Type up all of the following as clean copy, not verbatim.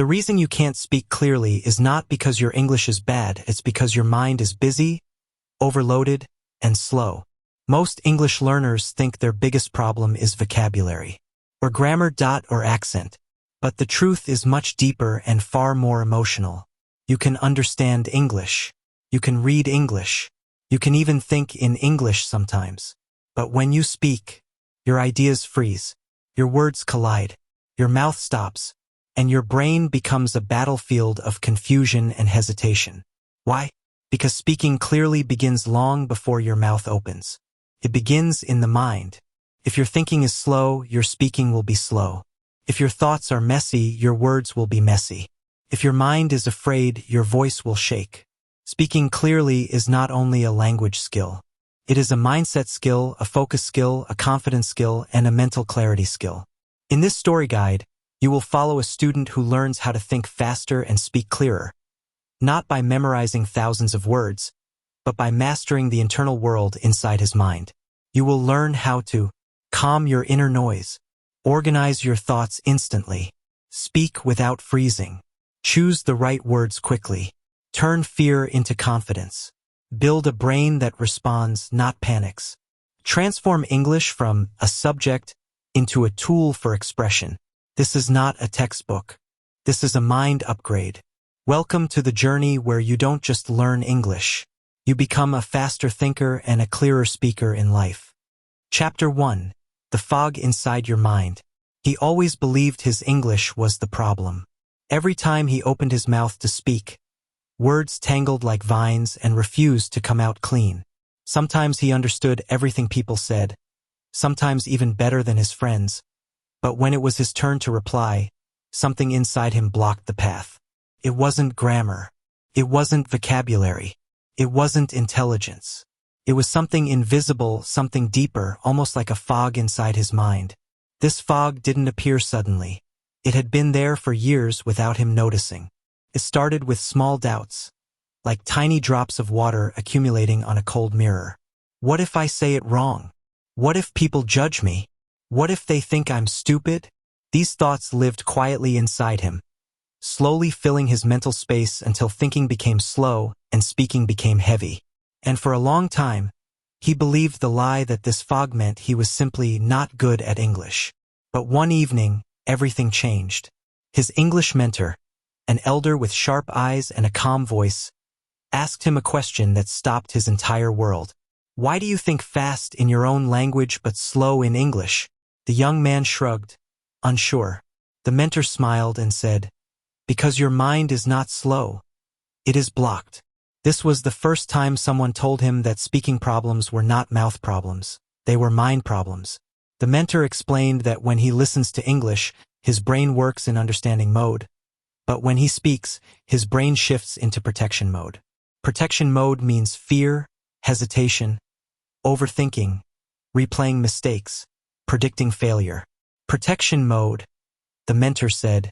The reason you can't speak clearly is not because your English is bad, it's because your mind is busy, overloaded, and slow. Most English learners think their biggest problem is vocabulary, or grammar, or accent. But the truth is much deeper and far more emotional. You can understand English. You can read English. You can even think in English sometimes. But when you speak, your ideas freeze. Your words collide. Your mouth stops. And your brain becomes a battlefield of confusion and hesitation. Why? Because speaking clearly begins long before your mouth opens. It begins in the mind. If your thinking is slow, your speaking will be slow. If your thoughts are messy, your words will be messy. If your mind is afraid, your voice will shake. Speaking clearly is not only a language skill. It is a mindset skill, a focus skill, a confidence skill, and a mental clarity skill. In this story guide, you will follow a student who learns how to think faster and speak clearer, not by memorizing thousands of words, but by mastering the internal world inside his mind. You will learn how to calm your inner noise, organize your thoughts instantly, speak without freezing, choose the right words quickly, turn fear into confidence, build a brain that responds, not panics, transform English from a subject into a tool for expression. This is not a textbook. This is a mind upgrade. Welcome to the journey where you don't just learn English. You become a faster thinker and a clearer speaker in life. Chapter 1. The fog inside your mind. He always believed his English was the problem. Every time he opened his mouth to speak, words tangled like vines and refused to come out clean. Sometimes he understood everything people said, sometimes even better than his friends. But when it was his turn to reply, something inside him blocked the path. It wasn't grammar. It wasn't vocabulary. It wasn't intelligence. It was something invisible, something deeper, almost like a fog inside his mind. This fog didn't appear suddenly. It had been there for years without him noticing. It started with small doubts, like tiny drops of water accumulating on a cold mirror. What if I say it wrong? What if people judge me? What if they think I'm stupid? These thoughts lived quietly inside him, slowly filling his mental space until thinking became slow and speaking became heavy. And for a long time, he believed the lie that this fog meant he was simply not good at English. But one evening, everything changed. His English mentor, an elder with sharp eyes and a calm voice, asked him a question that stopped his entire world. Why do you think fast in your own language but slow in English? The young man shrugged, unsure. The mentor smiled and said, because your mind is not slow. It is blocked. This was the first time someone told him that speaking problems were not mouth problems. They were mind problems. The mentor explained that when he listens to English, his brain works in understanding mode. But when he speaks, his brain shifts into protection mode. Protection mode means fear, hesitation, overthinking, replaying mistakes, predicting failure. Protection mode, the mentor said,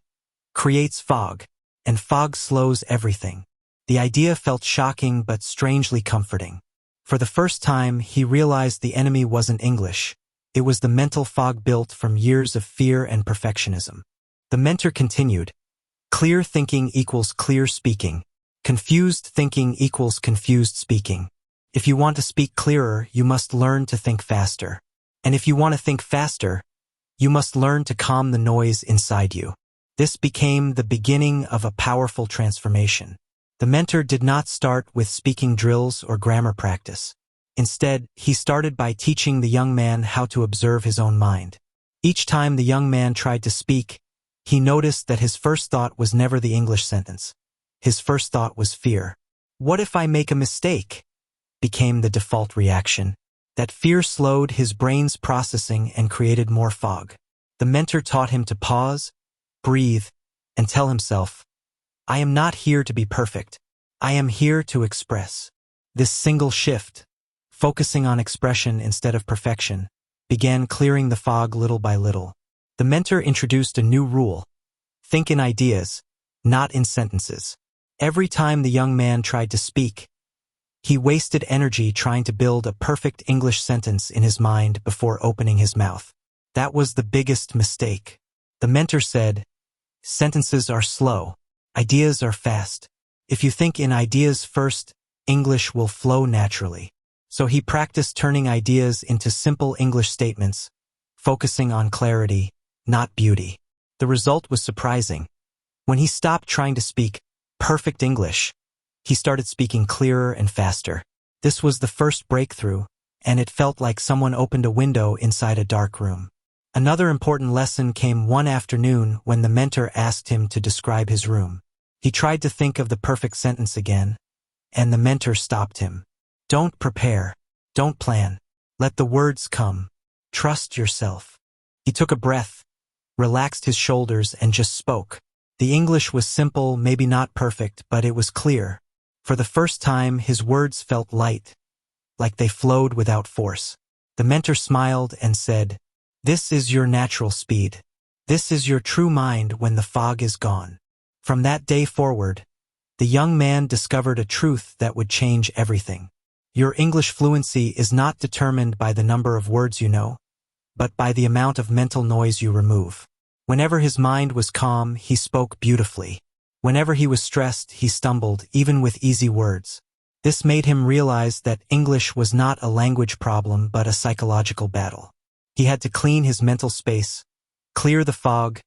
creates fog, and fog slows everything. The idea felt shocking but strangely comforting. For the first time, he realized the enemy wasn't English. It was the mental fog built from years of fear and perfectionism. The mentor continued, clear thinking equals clear speaking. Confused thinking equals confused speaking. If you want to speak clearer, you must learn to think faster. And if you want to think faster, you must learn to calm the noise inside you. This became the beginning of a powerful transformation. The mentor did not start with speaking drills or grammar practice. Instead, he started by teaching the young man how to observe his own mind. Each time the young man tried to speak, he noticed that his first thought was never the English sentence. His first thought was fear. What if I make a mistake? Became the default reaction. That fear slowed his brain's processing and created more fog. The mentor taught him to pause, breathe, and tell himself, I am not here to be perfect. I am here to express. This single shift, focusing on expression instead of perfection, began clearing the fog little by little. The mentor introduced a new rule. Think in ideas, not in sentences. Every time the young man tried to speak, he wasted energy trying to build a perfect English sentence in his mind before opening his mouth. That was the biggest mistake. The mentor said, Sentences are slow. Ideas are fast. If you think in ideas first, English will flow naturally. So he practiced turning ideas into simple English statements, focusing on clarity, not beauty. The result was surprising. When he stopped trying to speak perfect English, he started speaking clearer and faster. This was the first breakthrough, and it felt like someone opened a window inside a dark room. Another important lesson came one afternoon when the mentor asked him to describe his room. He tried to think of the perfect sentence again, and the mentor stopped him. Don't prepare. Don't plan. Let the words come. Trust yourself. He took a breath, relaxed his shoulders, and just spoke. The English was simple, maybe not perfect, but it was clear. For the first time, his words felt light, like they flowed without force. The mentor smiled and said, "This is your natural speed. This is your true mind when the fog is gone." From that day forward, the young man discovered a truth that would change everything. Your English fluency is not determined by the number of words you know, but by the amount of mental noise you remove. Whenever his mind was calm, he spoke beautifully. Whenever he was stressed, he stumbled, even with easy words. This made him realize that English was not a language problem but a psychological battle. He had to clean his mental space, clear the fog,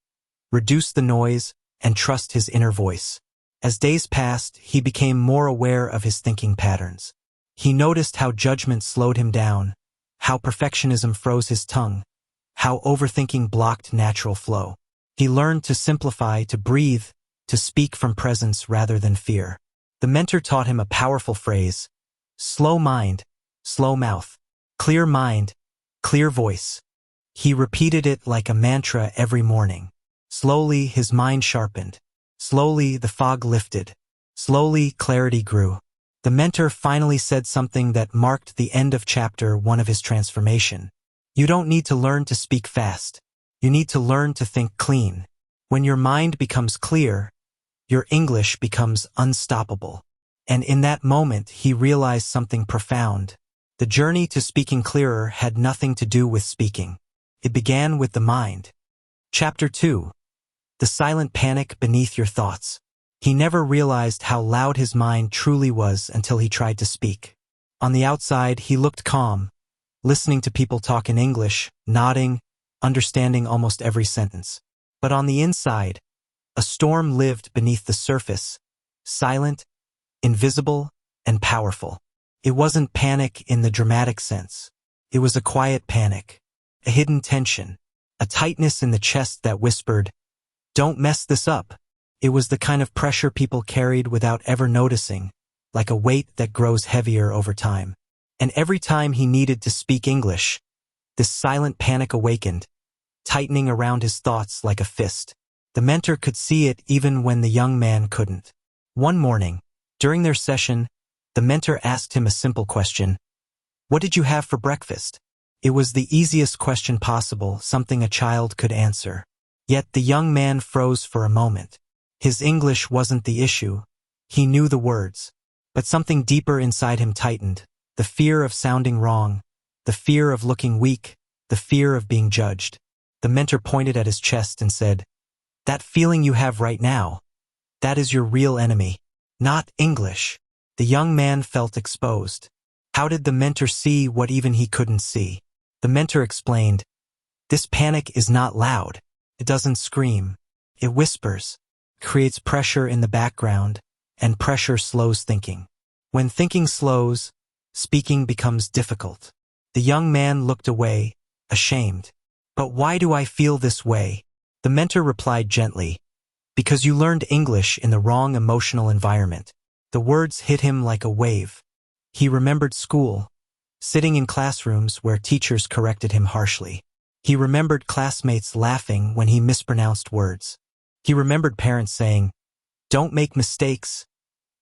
reduce the noise, and trust his inner voice. As days passed, he became more aware of his thinking patterns. He noticed how judgment slowed him down, how perfectionism froze his tongue, how overthinking blocked natural flow. He learned to simplify, to breathe, to speak from presence rather than fear. The mentor taught him a powerful phrase: slow mind, slow mouth, clear mind, clear voice. He repeated it like a mantra every morning. Slowly, his mind sharpened. Slowly, the fog lifted. Slowly, clarity grew. The mentor finally said something that marked the end of chapter 1 of his transformation. You don't need to learn to speak fast. You need to learn to think clean. When your mind becomes clear, your English becomes unstoppable. And in that moment, he realized something profound. The journey to speaking clearer had nothing to do with speaking. It began with the mind. Chapter 2. The silent panic beneath your thoughts. He never realized how loud his mind truly was until he tried to speak. On the outside, he looked calm, listening to people talk in English, nodding, understanding almost every sentence. But on the inside, a storm lived beneath the surface, silent, invisible, and powerful. It wasn't panic in the dramatic sense. It was a quiet panic, a hidden tension, a tightness in the chest that whispered, "Don't mess this up." It was the kind of pressure people carried without ever noticing, like a weight that grows heavier over time. And every time he needed to speak English, this silent panic awakened, tightening around his thoughts like a fist. The mentor could see it even when the young man couldn't. One morning, during their session, the mentor asked him a simple question: "What did you have for breakfast?" It was the easiest question possible, something a child could answer. Yet the young man froze for a moment. His English wasn't the issue. He knew the words. But something deeper inside him tightened. The fear of sounding wrong, the fear of looking weak, the fear of being judged. The mentor pointed at his chest and said, "That feeling you have right now, that is your real enemy, not English." The young man felt exposed. How did the mentor see what even he couldn't see? The mentor explained, "This panic is not loud. It doesn't scream. It whispers, creates pressure in the background, and pressure slows thinking. When thinking slows, speaking becomes difficult." The young man looked away, ashamed. "But why do I feel this way?" The mentor replied gently, "Because you learned English in the wrong emotional environment." The words hit him like a wave. He remembered school, sitting in classrooms where teachers corrected him harshly. He remembered classmates laughing when he mispronounced words. He remembered parents saying, "Don't make mistakes,"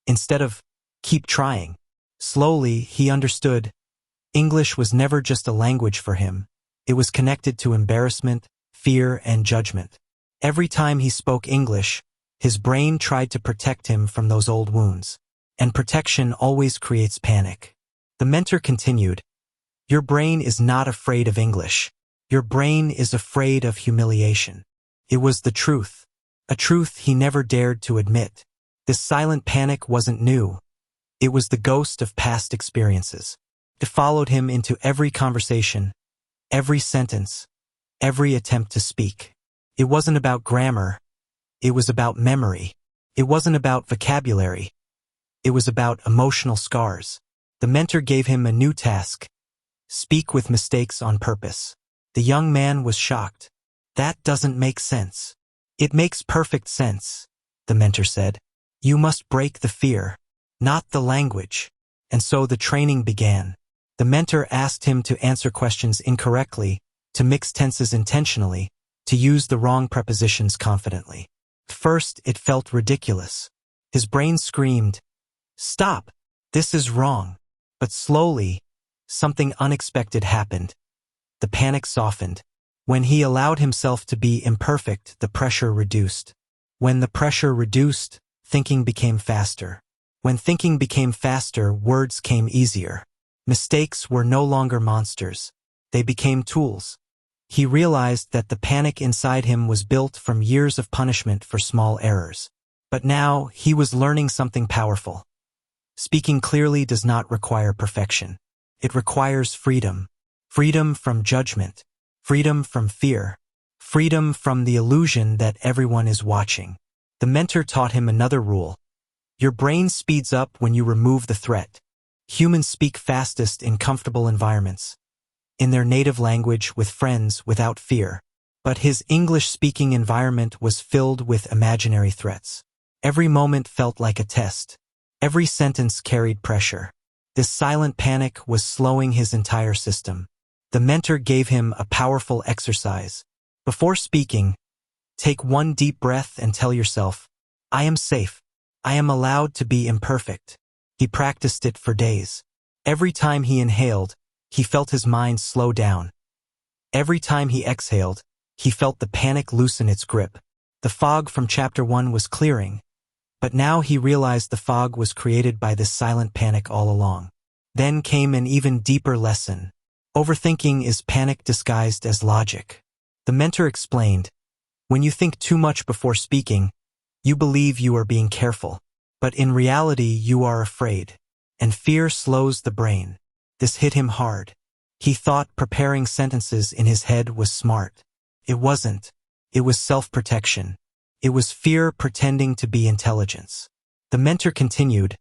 instead of "keep trying." Slowly, he understood. English was never just a language for him. It was connected to embarrassment, fear, and judgment. Every time he spoke English, his brain tried to protect him from those old wounds. And protection always creates panic. The mentor continued, "Your brain is not afraid of English. Your brain is afraid of humiliation." It was the truth. a truth he never dared to admit. This silent panic wasn't new. It was the ghost of past experiences. It followed him into every conversation, every sentence, every attempt to speak. It wasn't about grammar. It was about memory. It wasn't about vocabulary. It was about emotional scars. The mentor gave him a new task: speak with mistakes on purpose. The young man was shocked. That doesn't make sense. It makes perfect sense, the mentor said. You must break the fear, not the language. And so the training began. The mentor asked him to answer questions incorrectly, to mix tenses intentionally, to use the wrong prepositions confidently. First, it felt ridiculous. His brain screamed, "Stop! This is wrong." But slowly, something unexpected happened. The panic softened. When he allowed himself to be imperfect, the pressure reduced. When the pressure reduced, thinking became faster. When thinking became faster, words came easier. Mistakes were no longer monsters. They became tools. He realized that the panic inside him was built from years of punishment for small errors. But now, he was learning something powerful. Speaking clearly does not require perfection. It requires freedom. Freedom from judgment. Freedom from fear. Freedom from the illusion that everyone is watching. The mentor taught him another rule. Your brain speeds up when you remove the threat. Humans speak fastest in comfortable environments, in their native language, with friends, without fear. But his English-speaking environment was filled with imaginary threats. Every moment felt like a test. Every sentence carried pressure. This silent panic was slowing his entire system. The mentor gave him a powerful exercise. Before speaking, take one deep breath and tell yourself, "I am safe. I am allowed to be imperfect." He practiced it for days. Every time he inhaled, he felt his mind slow down. Every time he exhaled, he felt the panic loosen its grip. The fog from chapter 1 was clearing, but now he realized the fog was created by this silent panic all along. Then came an even deeper lesson. Overthinking is panic disguised as logic. The mentor explained, when you think too much before speaking, you believe you are being careful, but in reality you are afraid, and fear slows the brain. This hit him hard. He thought preparing sentences in his head was smart. It wasn't. It was self-protection. It was fear pretending to be intelligence. The mentor continued,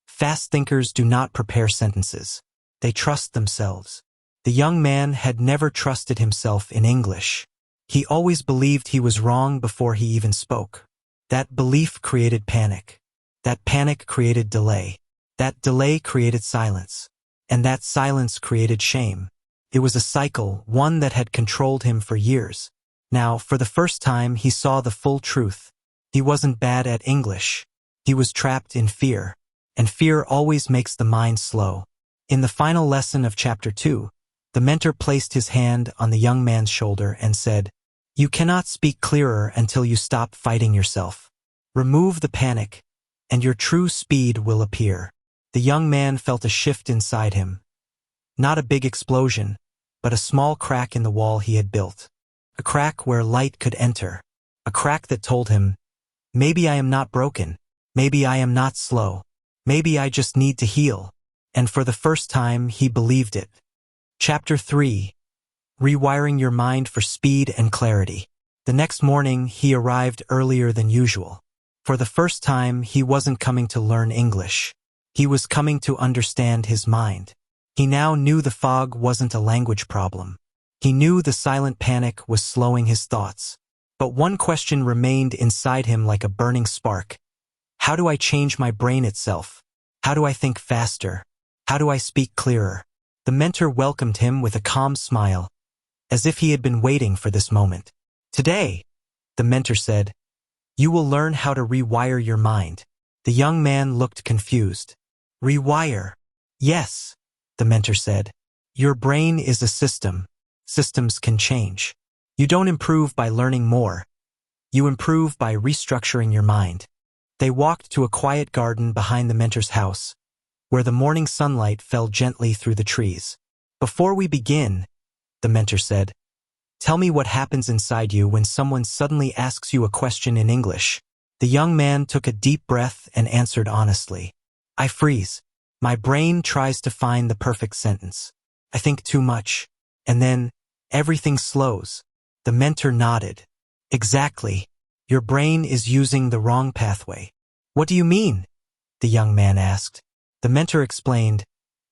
fast thinkers do not prepare sentences. They trust themselves. The young man had never trusted himself in English. He always believed he was wrong before he even spoke. That belief created panic. That panic created delay. That delay created silence. And that silence created shame. It was a cycle, one that had controlled him for years. Now, for the first time, he saw the full truth. He wasn't bad at English. He was trapped in fear. And fear always makes the mind slow. In the final lesson of chapter 2, the mentor placed his hand on the young man's shoulder and said, "You cannot speak clearer until you stop fighting yourself. Remove the panic, and your true speed will appear." The young man felt a shift inside him. Not a big explosion, but a small crack in the wall he had built. A crack where light could enter. A crack that told him, maybe I am not broken. Maybe I am not slow. Maybe I just need to heal. And for the first time, he believed it. Chapter 3. Rewiring your mind for speed and clarity. The next morning, he arrived earlier than usual. For the first time, he wasn't coming to learn English. He was coming to understand his mind. He now knew the fog wasn't a language problem. He knew the silent panic was slowing his thoughts. But one question remained inside him like a burning spark. How do I change my brain itself? How do I think faster? How do I speak clearer? The mentor welcomed him with a calm smile, as if he had been waiting for this moment. Today, the mentor said, you will learn how to rewire your mind. The young man looked confused. Rewire? Yes, the mentor said. Your brain is a system. Systems can change. You don't improve by learning more. You improve by restructuring your mind. They walked to a quiet garden behind the mentor's house, where the morning sunlight fell gently through the trees. Before we begin, the mentor said, Tell me what happens inside you when someone suddenly asks you a question in English. The young man took a deep breath and answered honestly. I freeze. My brain tries to find the perfect sentence. I think too much. And then, everything slows. The mentor nodded. Exactly. Your brain is using the wrong pathway. What do you mean? The young man asked. The mentor explained,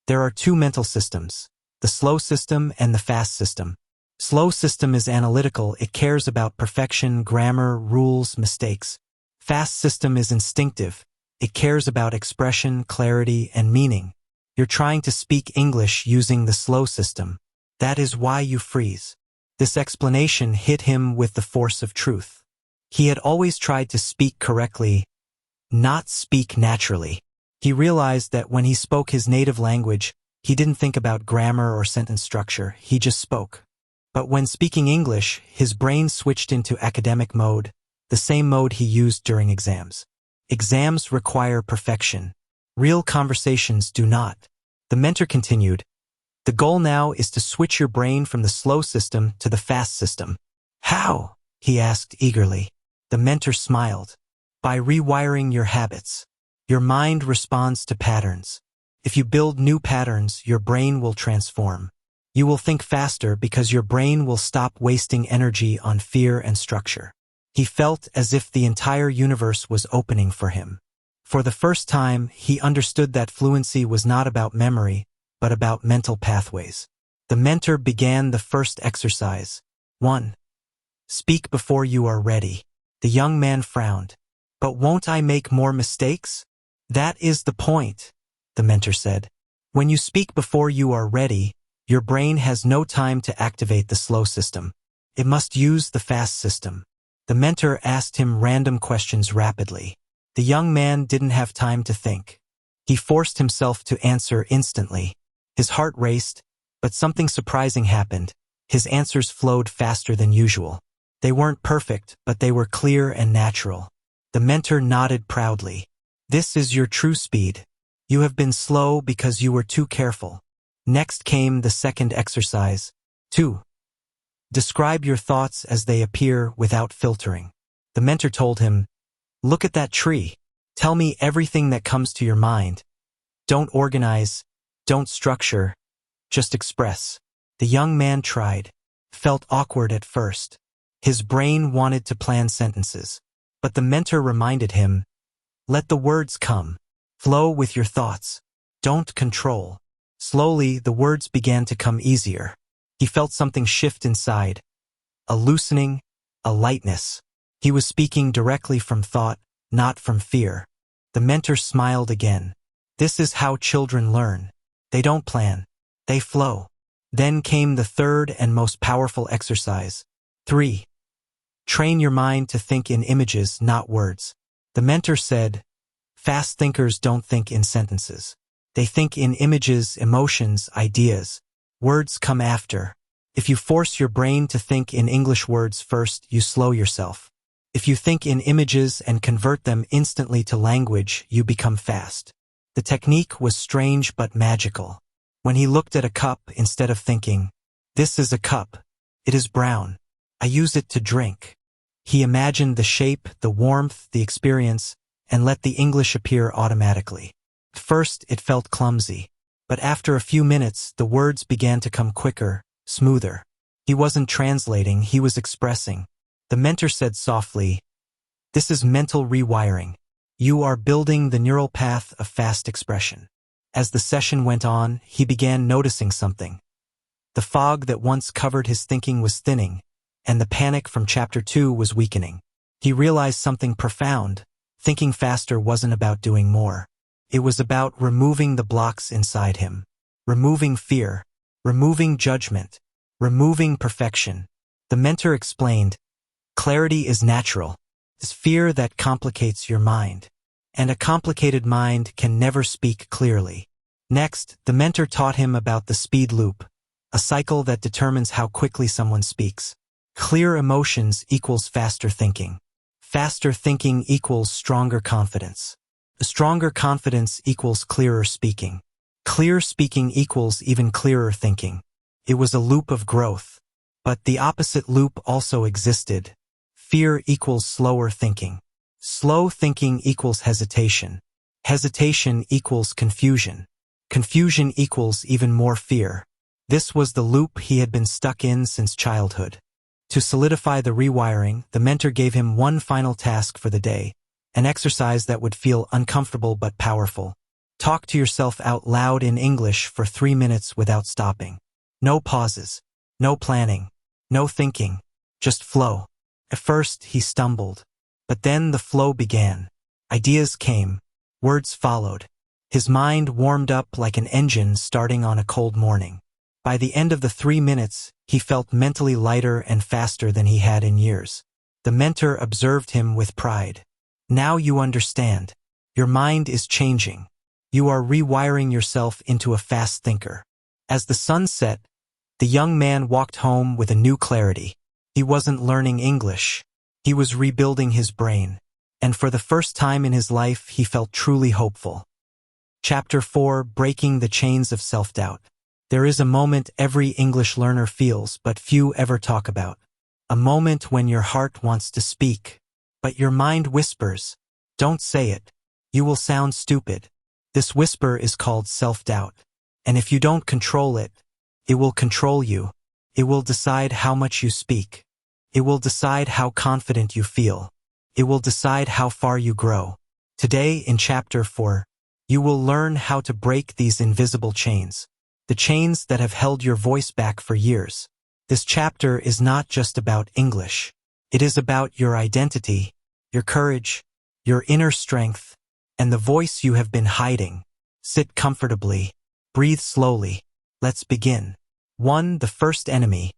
there are two mental systems, the slow system and the fast system. Slow system is analytical, it cares about perfection, grammar, rules, mistakes. Fast system is instinctive, it cares about expression, clarity, and meaning. You're trying to speak English using the slow system. That is why you freeze. This explanation hit him with the force of truth. He had always tried to speak correctly, not speak naturally. He realized that when he spoke his native language, he didn't think about grammar or sentence structure, he just spoke. But when speaking English, his brain switched into academic mode, the same mode he used during exams. Exams require perfection. Real conversations do not. The mentor continued, the goal now is to switch your brain from the slow system to the fast system. How? He asked eagerly. The mentor smiled. By rewiring your habits. Your mind responds to patterns. If you build new patterns, your brain will transform. You will think faster because your brain will stop wasting energy on fear and structure. He felt as if the entire universe was opening for him. For the first time, he understood that fluency was not about memory, but about mental pathways. The mentor began the first exercise. 1. Speak before you are ready. The young man frowned. But won't I make more mistakes? That is the point, the mentor said. When you speak before you are ready, your brain has no time to activate the slow system. It must use the fast system. The mentor asked him random questions rapidly. The young man didn't have time to think. He forced himself to answer instantly. His heart raced, but something surprising happened. His answers flowed faster than usual. They weren't perfect, but they were clear and natural. The mentor nodded proudly. This is your true speed. You have been slow because you were too careful. Next came the second exercise. 2. Describe your thoughts as they appear without filtering. The mentor told him, look at that tree. Tell me everything that comes to your mind. Don't organize, don't structure, just express. The young man tried, felt awkward at first. His brain wanted to plan sentences. But the mentor reminded him, let the words come. Flow with your thoughts. Don't control. Slowly, the words began to come easier. He felt something shift inside. A loosening, a lightness. He was speaking directly from thought, not from fear. The mentor smiled again. This is how children learn. They don't plan. They flow. Then came the third and most powerful exercise. 3. Train your mind to think in images, not words. The mentor said, fast thinkers don't think in sentences. They think in images, emotions, ideas. Words come after. If you force your brain to think in English words first, you slow yourself. If you think in images and convert them instantly to language, you become fast. The technique was strange but magical. When he looked at a cup, instead of thinking, this is a cup. It is brown. I use it to drink. He imagined the shape, the warmth, the experience, and let the English appear automatically. At first, it felt clumsy. But after a few minutes, the words began to come quicker, smoother. He wasn't translating, he was expressing. The mentor said softly, this is mental rewiring. You are building the neural path of fast expression. As the session went on, he began noticing something. The fog that once covered his thinking was thinning, and the panic from chapter 2 was weakening. He realized something profound. Thinking faster wasn't about doing more. It was about removing the blocks inside him. Removing fear. Removing judgment. Removing perfection. The mentor explained, clarity is natural. It's fear that complicates your mind. And a complicated mind can never speak clearly. Next, the mentor taught him about the speed loop, a cycle that determines how quickly someone speaks. Clear emotions equals faster thinking. Faster thinking equals stronger confidence. Stronger confidence equals clearer speaking. Clear speaking equals even clearer thinking. It was a loop of growth. But the opposite loop also existed. Fear equals slower thinking. Slow thinking equals hesitation. Hesitation equals confusion. Confusion equals even more fear. This was the loop he had been stuck in since childhood. To solidify the rewiring, the mentor gave him one final task for the day, an exercise that would feel uncomfortable but powerful. Talk to yourself out loud in English for 3 minutes without stopping. No pauses, no planning, no thinking, just flow. At first, he stumbled. But then the flow began. Ideas came. Words followed. His mind warmed up like an engine starting on a cold morning. By the end of the 3 minutes, he felt mentally lighter and faster than he had in years. The mentor observed him with pride. Now you understand. Your mind is changing. You are rewiring yourself into a fast thinker. As the sun set, the young man walked home with a new clarity. He wasn't learning English. He was rebuilding his brain. And for the first time in his life, he felt truly hopeful. Chapter 4: Breaking the Chains of Self-Doubt. There is a moment every English learner feels but few ever talk about. A moment when your heart wants to speak, but your mind whispers, "Don't say it. You will sound stupid." This whisper is called self-doubt. And if you don't control it, it will control you. It will decide how much you speak. It will decide how confident you feel. It will decide how far you grow. Today, in Chapter 4, you will learn how to break these invisible chains. The chains that have held your voice back for years. This chapter is not just about English. It is about your identity, your courage, your inner strength, and the voice you have been hiding. Sit comfortably. Breathe slowly. Let's begin. 1. The first enemy.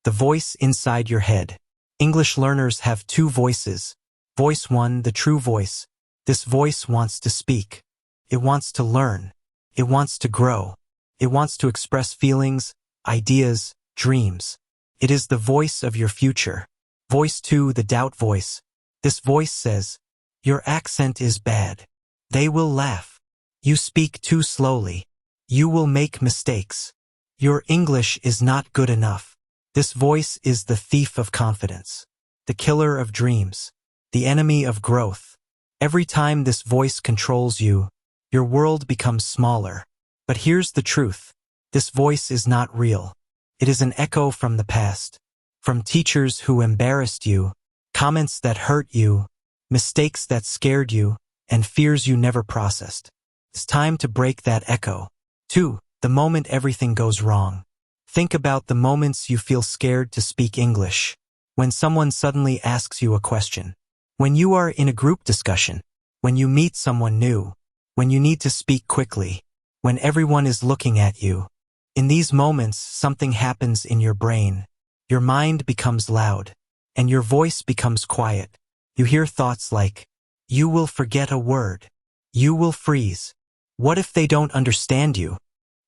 The voice inside your head. English learners have two voices. Voice 1, the true voice. This voice wants to speak. It wants to learn. It wants to grow. It wants to express feelings, ideas, dreams. It is the voice of your future. Voice 2, the doubt voice. This voice says, "Your accent is bad. They will laugh. You speak too slowly. You will make mistakes. Your English is not good enough." This voice is the thief of confidence, the killer of dreams, the enemy of growth. Every time this voice controls you, your world becomes smaller. But here's the truth. This voice is not real. It is an echo from the past. From teachers who embarrassed you, comments that hurt you, mistakes that scared you, and fears you never processed. It's time to break that echo. 2. The moment everything goes wrong. Think about the moments you feel scared to speak English. When someone suddenly asks you a question. When you are in a group discussion. When you meet someone new. When you need to speak quickly. When everyone is looking at you. In these moments, something happens in your brain. Your mind becomes loud, and your voice becomes quiet. You hear thoughts like, "You will forget a word. You will freeze. What if they don't understand you?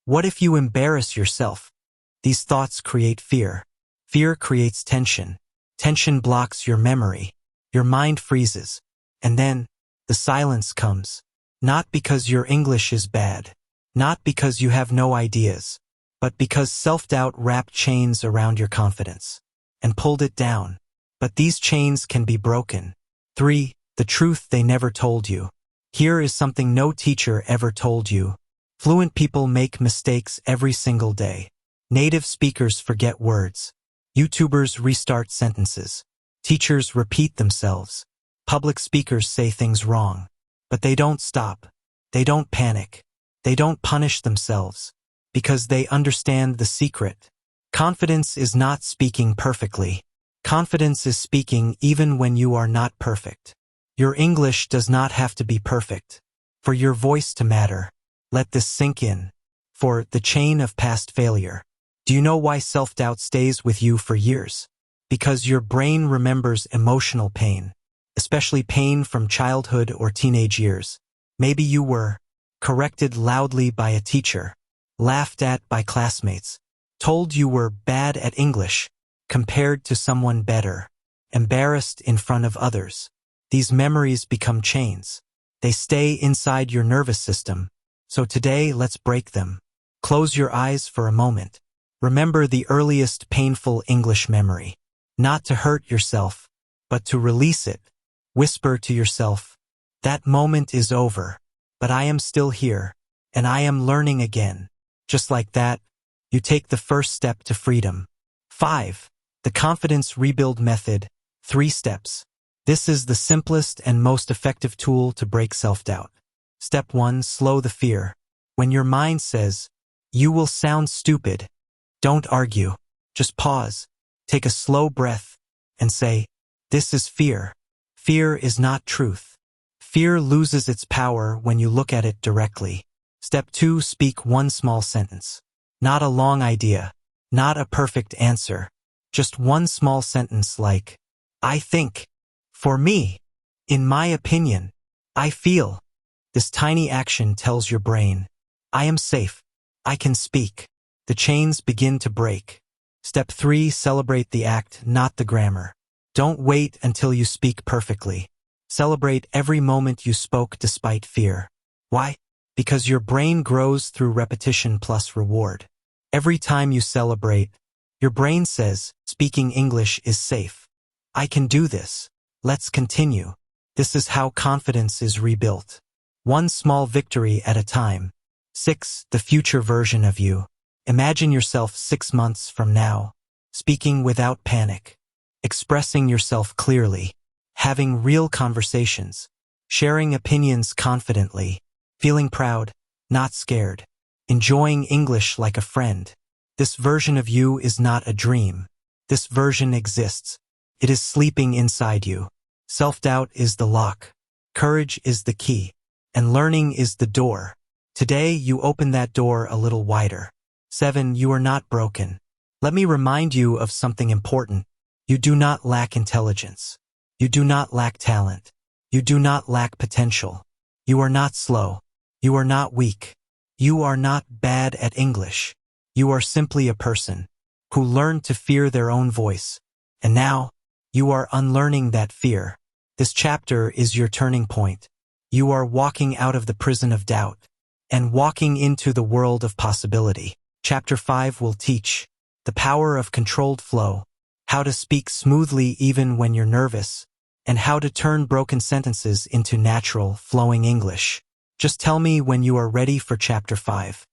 What if you embarrass yourself?" These thoughts create fear. Fear creates tension. Tension blocks your memory. Your mind freezes. And then, the silence comes. Not because your English is bad. Not because you have no ideas, but because self-doubt wrapped chains around your confidence and pulled it down. But these chains can be broken. 3. The truth they never told you. Here is something no teacher ever told you. Fluent people make mistakes every single day. Native speakers forget words. YouTubers restart sentences. Teachers repeat themselves. Public speakers say things wrong. But they don't stop. They don't panic. They don't punish themselves, because they understand the secret. Confidence is not speaking perfectly. Confidence is speaking even when you are not perfect. Your English does not have to be perfect for your voice to matter. Let this sink in. For the chain of past failure. Do you know why self-doubt stays with you for years? Because your brain remembers emotional pain, especially pain from childhood or teenage years. Maybe you were corrected loudly by a teacher, laughed at by classmates, told you were bad at English, compared to someone better, embarrassed in front of others. These memories become chains. They stay inside your nervous system. So today, let's break them. Close your eyes for a moment. Remember the earliest painful English memory. Not to hurt yourself, but to release it. Whisper to yourself, that moment is over, but I am still here, and I am learning again. Just like that, you take the first step to freedom. 5. The Confidence Rebuild Method, 3 steps. This is the simplest and most effective tool to break self-doubt. Step 1. Slow the fear. When your mind says, you will sound stupid, don't argue. Just pause, take a slow breath, and say, this is fear. Fear is not truth. Fear loses its power when you look at it directly. Step 2. Speak one small sentence. Not a long idea, not a perfect answer. Just one small sentence like, I think, for me, in my opinion, I feel. This tiny action tells your brain, I am safe, I can speak. The chains begin to break. Step 3. Celebrate the act, not the grammar. Don't wait until you speak perfectly. Celebrate every moment you spoke despite fear. Why? Because your brain grows through repetition plus reward. Every time you celebrate, your brain says, speaking English is safe. I can do this. Let's continue. This is how confidence is rebuilt. One small victory at a time. 6. The future version of you. Imagine yourself 6 months from now, speaking without panic, expressing yourself clearly, having real conversations, sharing opinions confidently, feeling proud, not scared, enjoying English like a friend. This version of you is not a dream. This version exists. It is sleeping inside you. Self-doubt is the lock. Courage is the key. And learning is the door. Today, you open that door a little wider. 7. You are not broken. Let me remind you of something important. You do not lack intelligence. You do not lack talent. You do not lack potential. You are not slow. You are not weak. You are not bad at English. You are simply a person who learned to fear their own voice. And now, you are unlearning that fear. This chapter is your turning point. You are walking out of the prison of doubt and walking into the world of possibility. Chapter 5 will teach the power of controlled flow, how to speak smoothly even when you're nervous, and how to turn broken sentences into natural, flowing English. Just tell me when you are ready for Chapter 5.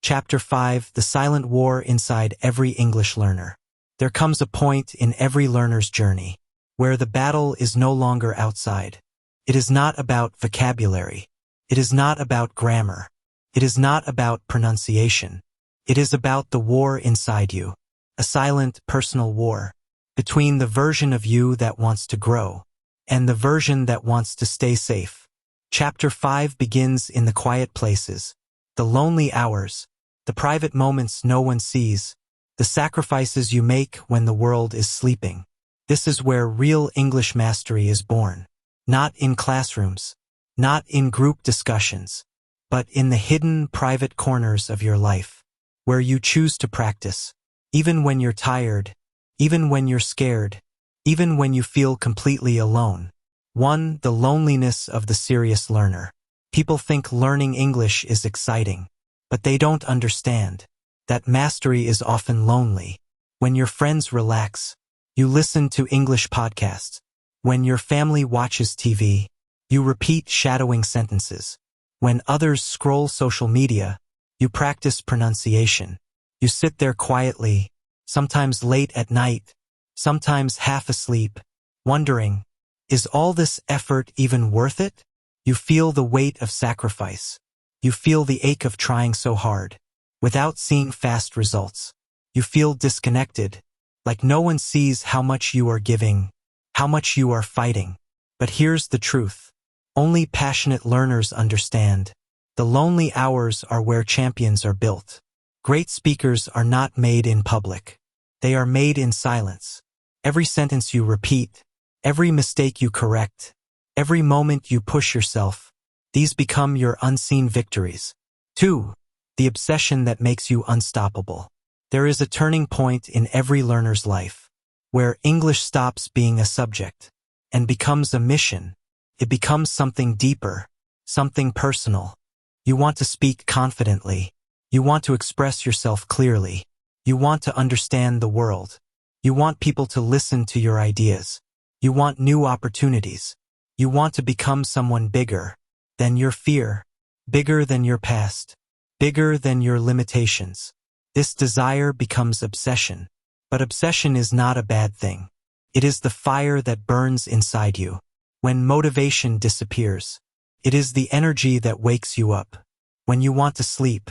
Chapter 5, The Silent War Inside Every English Learner. There comes a point in every learner's journey where the battle is no longer outside. It is not about vocabulary. It is not about grammar. It is not about pronunciation. It is about the war inside you, a silent, personal war between the version of you that wants to grow and the version that wants to stay safe. Chapter 5 begins in the quiet places, the lonely hours, the private moments no one sees, the sacrifices you make when the world is sleeping. This is where real English mastery is born, not in classrooms, not in group discussions, but in the hidden, private corners of your life, where you choose to practice, even when you're tired, even when you're scared, even when you feel completely alone. 1. The loneliness of the serious learner. People think learning English is exciting, but they don't understand that mastery is often lonely. When your friends relax, you listen to English podcasts. When your family watches TV, you repeat shadowing sentences. When others scroll social media, you practice pronunciation. You sit there quietly, sometimes late at night, sometimes half asleep, wondering, is all this effort even worth it? You feel the weight of sacrifice. You feel the ache of trying so hard, without seeing fast results. You feel disconnected, like no one sees how much you are giving, how much you are fighting. But here's the truth. Only passionate learners understand. The lonely hours are where champions are built. Great speakers are not made in public. They are made in silence. Every sentence you repeat, every mistake you correct, every moment you push yourself, these become your unseen victories. 2. The obsession that makes you unstoppable. There is a turning point in every learner's life, where English stops being a subject and becomes a mission. It becomes something deeper, something personal. You want to speak confidently. You want to express yourself clearly. You want to understand the world. You want people to listen to your ideas. You want new opportunities. You want to become someone bigger than your fear, bigger than your past, bigger than your limitations. This desire becomes obsession. But obsession is not a bad thing. It is the fire that burns inside you. When motivation disappears, it is the energy that wakes you up. When you want to sleep,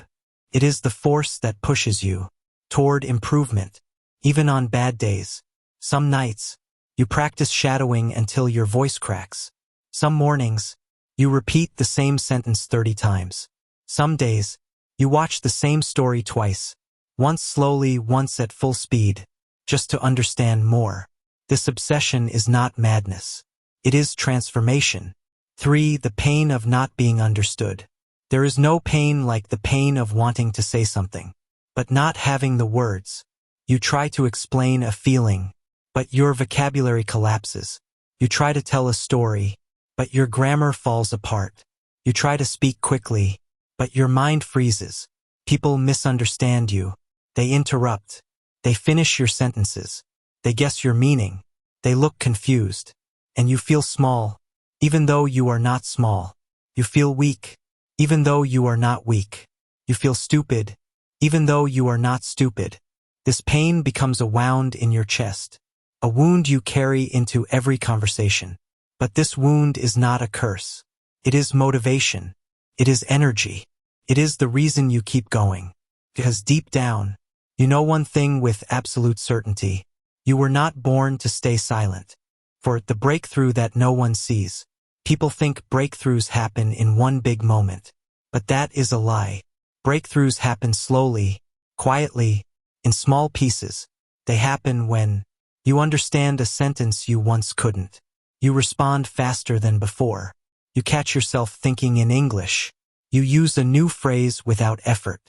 it is the force that pushes you toward improvement. Even on bad days, some nights, you practice shadowing until your voice cracks. Some mornings, you repeat the same sentence 30 times. Some days, you watch the same story twice, once slowly, once at full speed, just to understand more. This obsession is not madness. It is transformation. 3. The pain of not being understood. There is no pain like the pain of wanting to say something, but not having the words. You try to explain a feeling, but your vocabulary collapses. You try to tell a story, but your grammar falls apart. You try to speak quickly, but your mind freezes. People misunderstand you. They interrupt. They finish your sentences. They guess your meaning. They look confused. And you feel small, even though you are not small. You feel weak, even though you are not weak. You feel stupid, even though you are not stupid. This pain becomes a wound in your chest, a wound you carry into every conversation. But this wound is not a curse. It is motivation. It is energy. It is the reason you keep going. Because deep down, you know one thing with absolute certainty. You were not born to stay silent. For the breakthrough that no one sees. People think breakthroughs happen in one big moment. But that is a lie. Breakthroughs happen slowly, quietly, in small pieces. They happen when you understand a sentence you once couldn't. You respond faster than before. You catch yourself thinking in English. You use a new phrase without effort.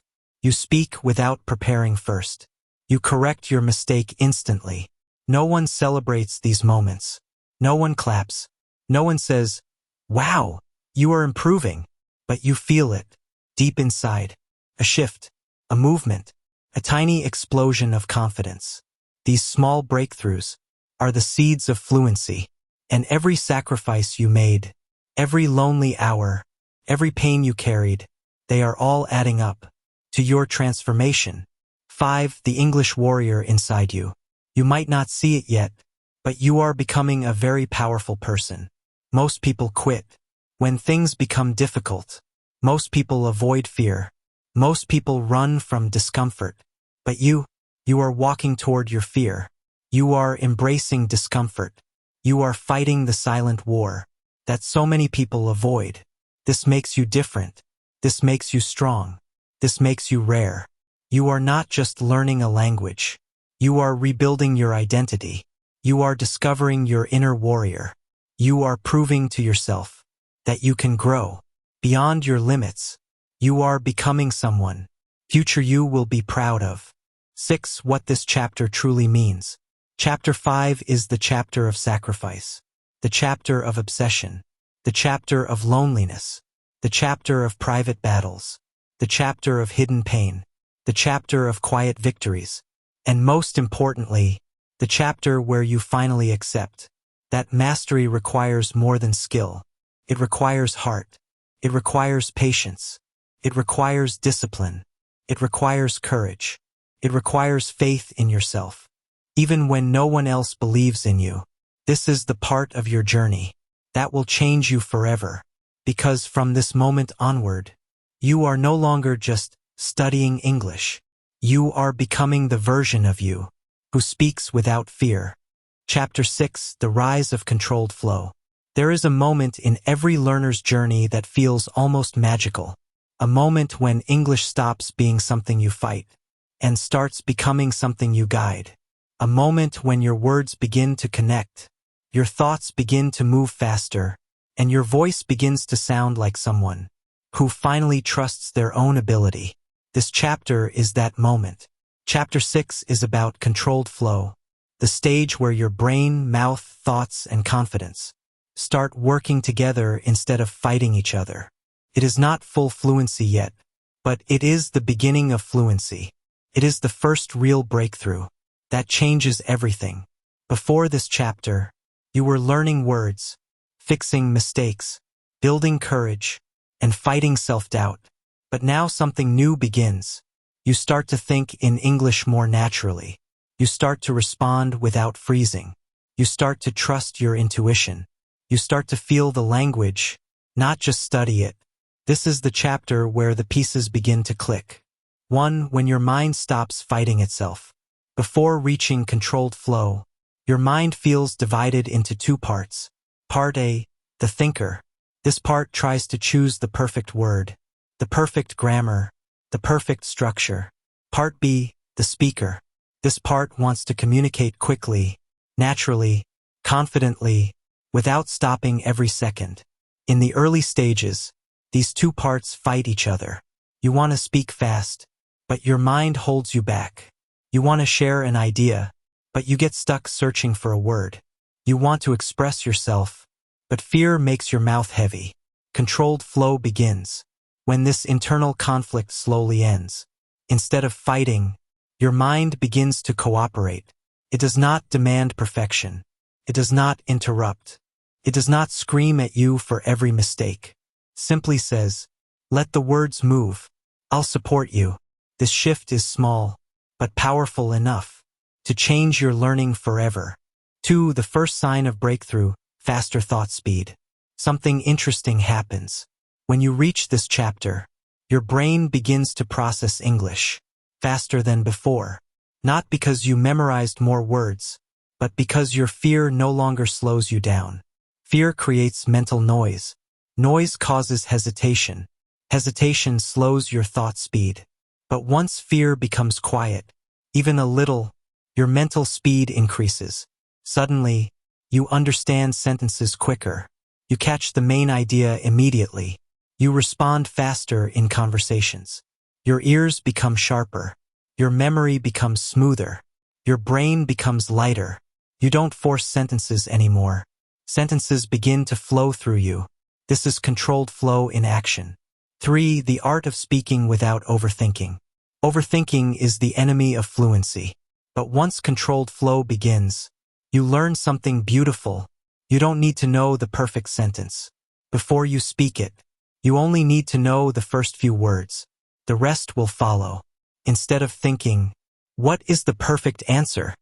You speak without preparing first. You correct your mistake instantly. No one celebrates these moments. No one claps. No one says, "Wow, you are improving." But you feel it, deep inside. A shift, a movement, a tiny explosion of confidence. These small breakthroughs are the seeds of fluency. And every sacrifice you made, every lonely hour, every pain you carried, they are all adding up to your transformation. 5. The English warrior inside you. You might not see it yet, but you are becoming a very powerful person. Most people quit when things become difficult. Most people avoid fear. Most people run from discomfort. But you are walking toward your fear. You are embracing discomfort. You are fighting the silent war that so many people avoid. This makes you different. This makes you strong. This makes you rare. You are not just learning a language. You are rebuilding your identity. You are discovering your inner warrior. You are proving to yourself that you can grow beyond your limits. You are becoming someone future you will be proud of. 6. What this chapter truly means. Chapter 5 is the chapter of sacrifice, the chapter of obsession, the chapter of loneliness, the chapter of private battles, the chapter of hidden pain, the chapter of quiet victories, and most importantly, the chapter where you finally accept that mastery requires more than skill. It requires heart. It requires patience. It requires discipline. It requires courage. It requires faith in yourself. Even when no one else believes in you. This is the part of your journey that will change you forever. Because from this moment onward, you are no longer just studying English. You are becoming the version of you who speaks without fear. Chapter 6. The Rise of Controlled Flow. There is a moment in every learner's journey that feels almost magical. A moment when English stops being something you fight and starts becoming something you guide. A moment when your words begin to connect, your thoughts begin to move faster, and your voice begins to sound like someone who finally trusts their own ability. This chapter is that moment. Chapter 6 is about controlled flow, the stage where your brain, mouth, thoughts, and confidence start working together instead of fighting each other. It is not full fluency yet, but it is the beginning of fluency. It is the first real breakthrough that changes everything. Before this chapter, you were learning words, fixing mistakes, building courage, and fighting self-doubt. But now something new begins. You start to think in English more naturally. You start to respond without freezing. You start to trust your intuition. You start to feel the language, not just study it. This is the chapter where the pieces begin to click. 1. When your mind stops fighting itself. Before reaching controlled flow, your mind feels divided into two parts. Part A, the thinker. This part tries to choose the perfect word, the perfect grammar, the perfect structure. Part B, the speaker. This part wants to communicate quickly, naturally, confidently, without stopping every second. In the early stages, these two parts fight each other. You want to speak fast, but your mind holds you back. You want to share an idea, but you get stuck searching for a word. You want to express yourself, but fear makes your mouth heavy. Controlled flow begins when this internal conflict slowly ends. Instead of fighting, your mind begins to cooperate. It does not demand perfection. It does not interrupt. It does not scream at you for every mistake. Simply says, let the words move. I'll support you. This shift is small, but powerful enough to change your learning forever. 2. The first sign of breakthrough, faster thought speed. Something interesting happens. When you reach this chapter, your brain begins to process English faster than before. Not because you memorized more words, but because your fear no longer slows you down. Fear creates mental noise. Noise causes hesitation. Hesitation slows your thought speed. But once fear becomes quiet, even a little, your mental speed increases. Suddenly, you understand sentences quicker. You catch the main idea immediately. You respond faster in conversations. Your ears become sharper. Your memory becomes smoother. Your brain becomes lighter. You don't force sentences anymore. Sentences begin to flow through you. This is controlled flow in action. 3. The art of speaking without overthinking. Overthinking is the enemy of fluency. But once controlled flow begins, you learn something beautiful. You don't need to know the perfect sentence before you speak it. You only need to know the first few words. The rest will follow. Instead of thinking, what is the perfect answer?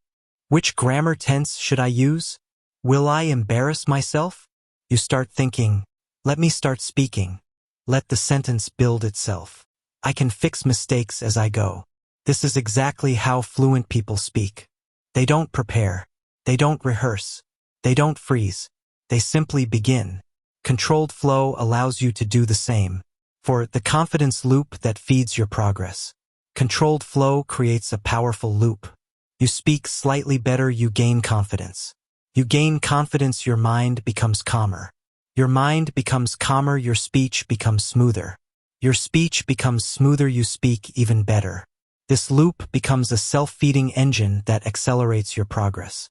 Which grammar tense should I use? Will I embarrass myself? You start thinking, let me start speaking. Let the sentence build itself. I can fix mistakes as I go. This is exactly how fluent people speak. They don't prepare. They don't rehearse. They don't freeze. They simply begin. Controlled flow allows you to do the same. For the confidence loop that feeds your progress. Controlled flow creates a powerful loop. You speak slightly better, you gain confidence. You gain confidence, your mind becomes calmer. Your mind becomes calmer, your speech becomes smoother. Your speech becomes smoother, you speak even better. This loop becomes a self-feeding engine that accelerates your progress.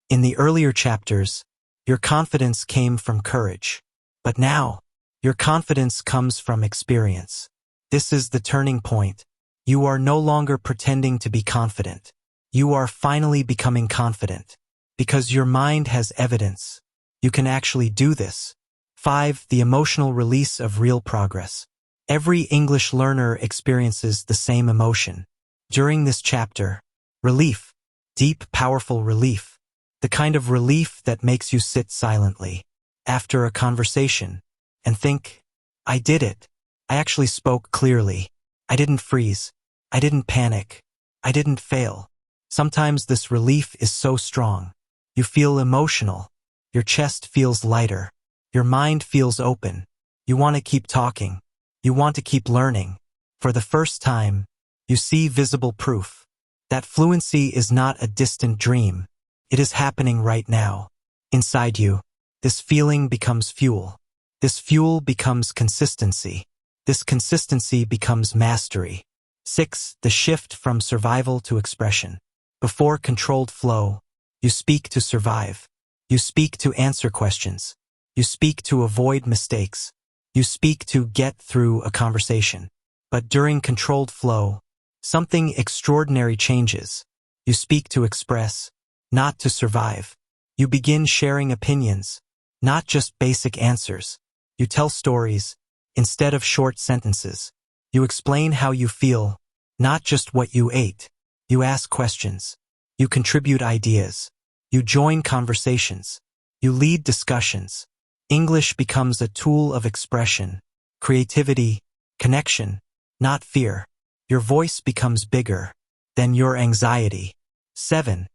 In the earlier chapters, your confidence came from courage. But now, your confidence comes from experience. This is the turning point. You are no longer pretending to be confident. You are finally becoming confident. Because your mind has evidence. You can actually do this. 5. The emotional release of real progress. Every English learner experiences the same emotion. During this chapter, relief. Deep, powerful relief. The kind of relief that makes you sit silently after a conversation and think, I did it. I actually spoke clearly. I didn't freeze. I didn't panic. I didn't fail. Sometimes this relief is so strong. You feel emotional. Your chest feels lighter. Your mind feels open. You want to keep talking. You want to keep learning. For the first time, you see visible proof that fluency is not a distant dream. It is happening right now. Inside you, this feeling becomes fuel. This fuel becomes consistency. This consistency becomes mastery. 6. The shift from survival to expression. Before controlled flow, you speak to survive. You speak to answer questions. You speak to avoid mistakes. You speak to get through a conversation. But during controlled flow, something extraordinary changes. You speak to express, not to survive. You begin sharing opinions, not just basic answers. You tell stories, instead of short sentences. You explain how you feel, not just what you ate. You ask questions. You contribute ideas. You join conversations. You lead discussions. English becomes a tool of expression, creativity, connection, not fear. Your voice becomes bigger than your anxiety. 7.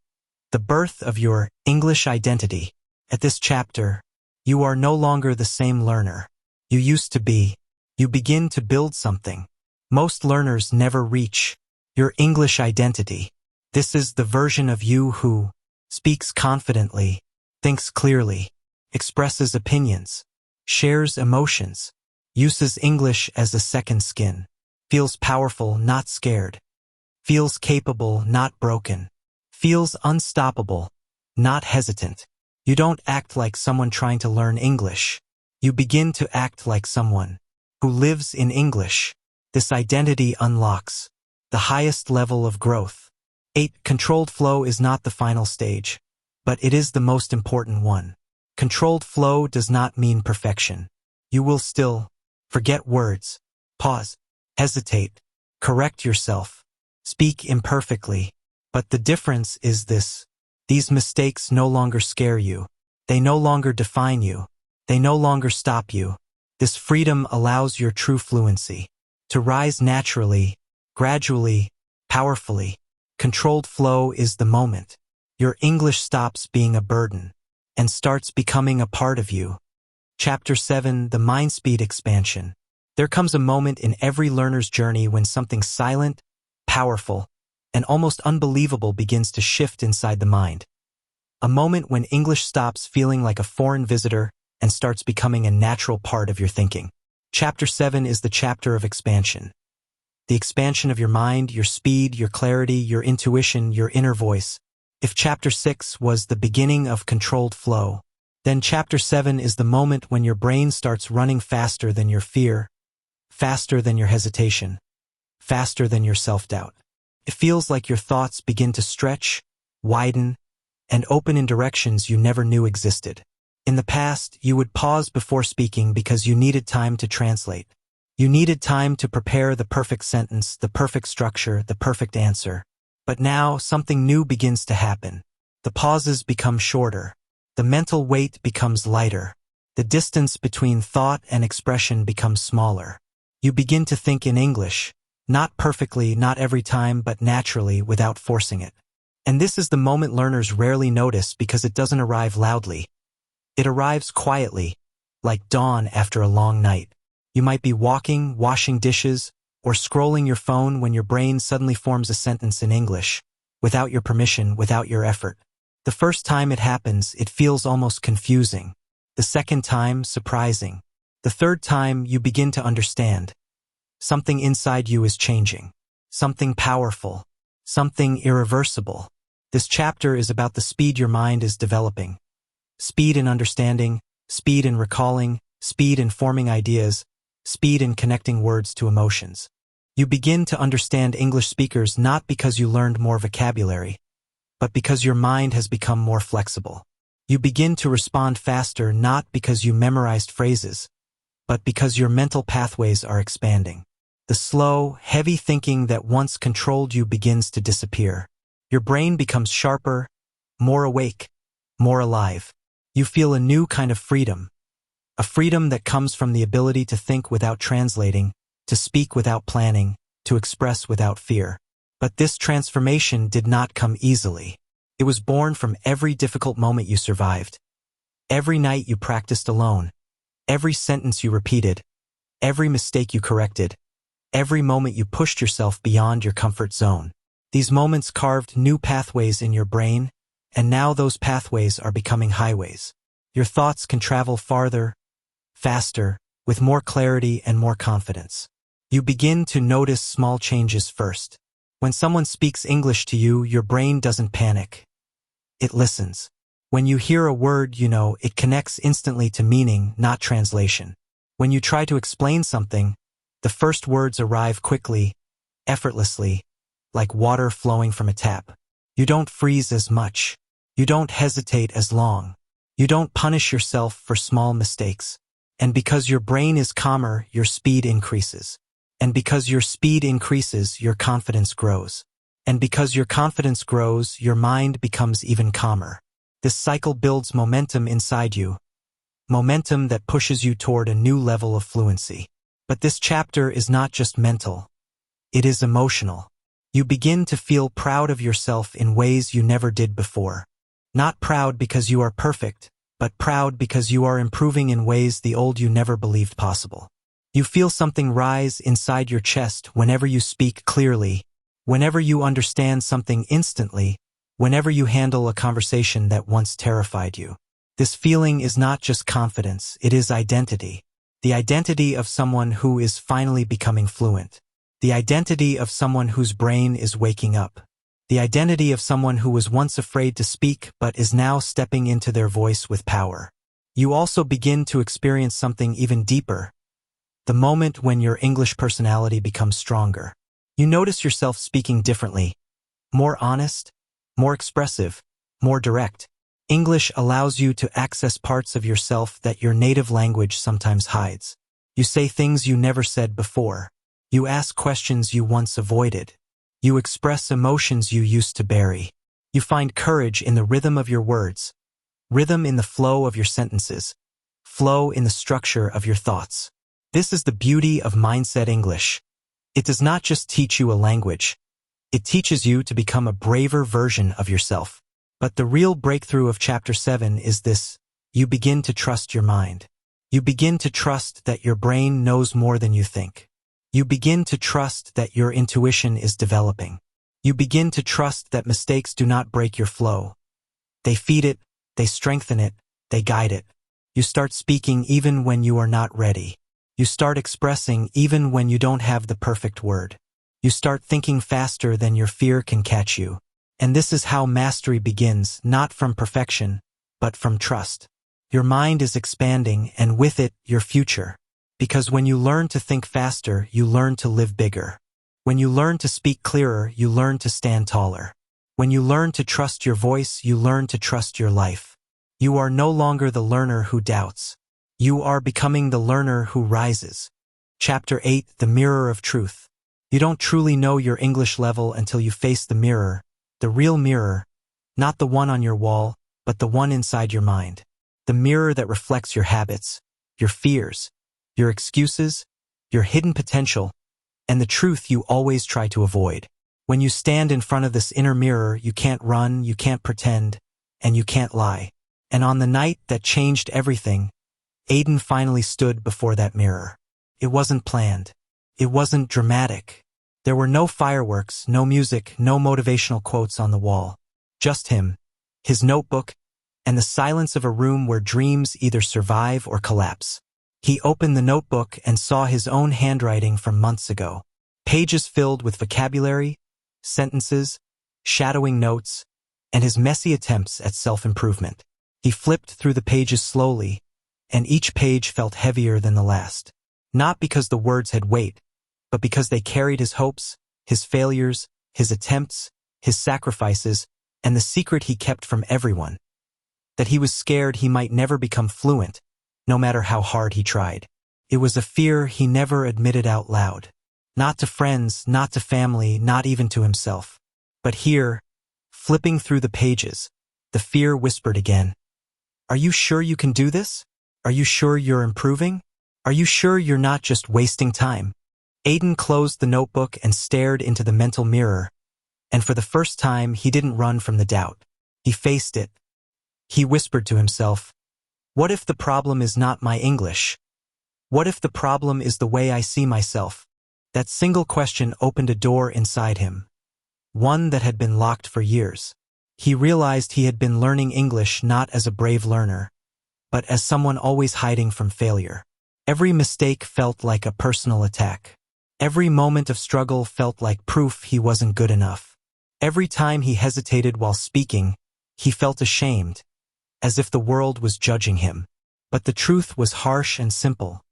The birth of your English identity. At this chapter, you are no longer the same learner you used to be. You begin to build something. Most learners never reach your English identity. This is the version of you who speaks confidently, thinks clearly, expresses opinions, shares emotions, uses English as a second skin, feels powerful, not scared, feels capable, not broken, feels unstoppable, not hesitant. You don't act like someone trying to learn English. You begin to act like someone who lives in English. This identity unlocks the highest level of growth. 8. Controlled flow is not the final stage, but it is the most important one. Controlled flow does not mean perfection. You will still forget words, pause, hesitate, correct yourself, speak imperfectly. But the difference is this: these mistakes no longer scare you. They no longer define you. They no longer stop you. This freedom allows your true fluency to rise naturally, gradually, powerfully. Controlled flow is the moment your English stops being a burden and starts becoming a part of you. Chapter 7. The Mind Speed Expansion. There comes a moment in every learner's journey when something silent, powerful, and almost unbelievable begins to shift inside the mind. A moment when English stops feeling like a foreign visitor and starts becoming a natural part of your thinking. Chapter 7 is the chapter of expansion. The expansion of your mind, your speed, your clarity, your intuition, your inner voice. If Chapter 6 was the beginning of controlled flow, then Chapter 7 is the moment when your brain starts running faster than your fear, faster than your hesitation, faster than your self-doubt. It feels like your thoughts begin to stretch, widen, and open in directions you never knew existed. In the past, you would pause before speaking because you needed time to translate. You needed time to prepare the perfect sentence, the perfect structure, the perfect answer. But now, something new begins to happen. The pauses become shorter. The mental weight becomes lighter. The distance between thought and expression becomes smaller. You begin to think in English, not perfectly, not every time, but naturally, without forcing it. And this is the moment learners rarely notice because it doesn't arrive loudly. It arrives quietly, like dawn after a long night. You might be walking, washing dishes, or scrolling your phone when your brain suddenly forms a sentence in English, without your permission, without your effort. The first time it happens, it feels almost confusing. The second time, surprising. The third time, you begin to understand. Something inside you is changing. Something powerful. Something irreversible. This chapter is about the speed your mind is developing. Speed in understanding, speed in recalling, speed in forming ideas, speed in connecting words to emotions. You begin to understand English speakers not because you learned more vocabulary, but because your mind has become more flexible. You begin to respond faster not because you memorized phrases, but because your mental pathways are expanding. The slow, heavy thinking that once controlled you begins to disappear. Your brain becomes sharper, more awake, more alive. You feel a new kind of freedom. A freedom that comes from the ability to think without translating, to speak without planning, to express without fear. But this transformation did not come easily. It was born from every difficult moment you survived. Every night you practiced alone. Every sentence you repeated. Every mistake you corrected. Every moment you pushed yourself beyond your comfort zone. These moments carved new pathways in your brain, and now those pathways are becoming highways. Your thoughts can travel farther, faster, with more clarity and more confidence. You begin to notice small changes first. When someone speaks English to you, your brain doesn't panic. It listens. When you hear a word, you know it connects instantly to meaning, not translation. When you try to explain something, the first words arrive quickly, effortlessly, like water flowing from a tap. You don't freeze as much. You don't hesitate as long. You don't punish yourself for small mistakes. And because your brain is calmer, your speed increases. And because your speed increases, your confidence grows. And because your confidence grows, your mind becomes even calmer. This cycle builds momentum inside you. Momentum that pushes you toward a new level of fluency. But this chapter is not just mental. It is emotional. You begin to feel proud of yourself in ways you never did before. Not proud because you are perfect, but proud because you are improving in ways the old you never believed possible. You feel something rise inside your chest whenever you speak clearly, whenever you understand something instantly, whenever you handle a conversation that once terrified you. This feeling is not just confidence, it is identity. The identity of someone who is finally becoming fluent. The identity of someone whose brain is waking up. The identity of someone who was once afraid to speak but is now stepping into their voice with power. You also begin to experience something even deeper. The moment when your English personality becomes stronger. You notice yourself speaking differently. More honest, more expressive, more direct. English allows you to access parts of yourself that your native language sometimes hides. You say things you never said before. You ask questions you once avoided. You express emotions you used to bury. You find courage in the rhythm of your words, rhythm in the flow of your sentences, flow in the structure of your thoughts. This is the beauty of Mindset English. It does not just teach you a language. It teaches you to become a braver version of yourself. But the real breakthrough of Chapter 7 is this: you begin to trust your mind. You begin to trust that your brain knows more than you think. You begin to trust that your intuition is developing. You begin to trust that mistakes do not break your flow. They feed it, they strengthen it, they guide it. You start speaking even when you are not ready. You start expressing even when you don't have the perfect word. You start thinking faster than your fear can catch you. And this is how mastery begins, not from perfection, but from trust. Your mind is expanding, and with it, your future. Because when you learn to think faster, you learn to live bigger. When you learn to speak clearer, you learn to stand taller. When you learn to trust your voice, you learn to trust your life. You are no longer the learner who doubts. You are becoming the learner who rises. Chapter 8: The Mirror of Truth. You don't truly know your English level until you face the mirror, the real mirror, not the one on your wall, but the one inside your mind. The mirror that reflects your habits, your fears, your excuses, your hidden potential, and the truth you always try to avoid. When you stand in front of this inner mirror, you can't run, you can't pretend, and you can't lie. And on the night that changed everything, Aiden finally stood before that mirror. It wasn't planned. It wasn't dramatic. There were no fireworks, no music, no motivational quotes on the wall. Just him, his notebook, and the silence of a room where dreams either survive or collapse. He opened the notebook and saw his own handwriting from months ago. Pages filled with vocabulary, sentences, shadowing notes, and his messy attempts at self-improvement. He flipped through the pages slowly, and each page felt heavier than the last. Not because the words had weight, but because they carried his hopes, his failures, his attempts, his sacrifices, and the secret he kept from everyone. That he was scared he might never become fluent, no matter how hard he tried. It was a fear he never admitted out loud. Not to friends, not to family, not even to himself. But here, flipping through the pages, the fear whispered again. Are you sure you can do this? Are you sure you're improving? Are you sure you're not just wasting time? Aiden closed the notebook and stared into the mental mirror, and for the first time he didn't run from the doubt. He faced it. He whispered to himself, what if the problem is not my English? What if the problem is the way I see myself? That single question opened a door inside him, one that had been locked for years. He realized he had been learning English not as a brave learner, but as someone always hiding from failure. Every mistake felt like a personal attack. Every moment of struggle felt like proof he wasn't good enough. Every time he hesitated while speaking, he felt ashamed, as if the world was judging him. But the truth was harsh and simple.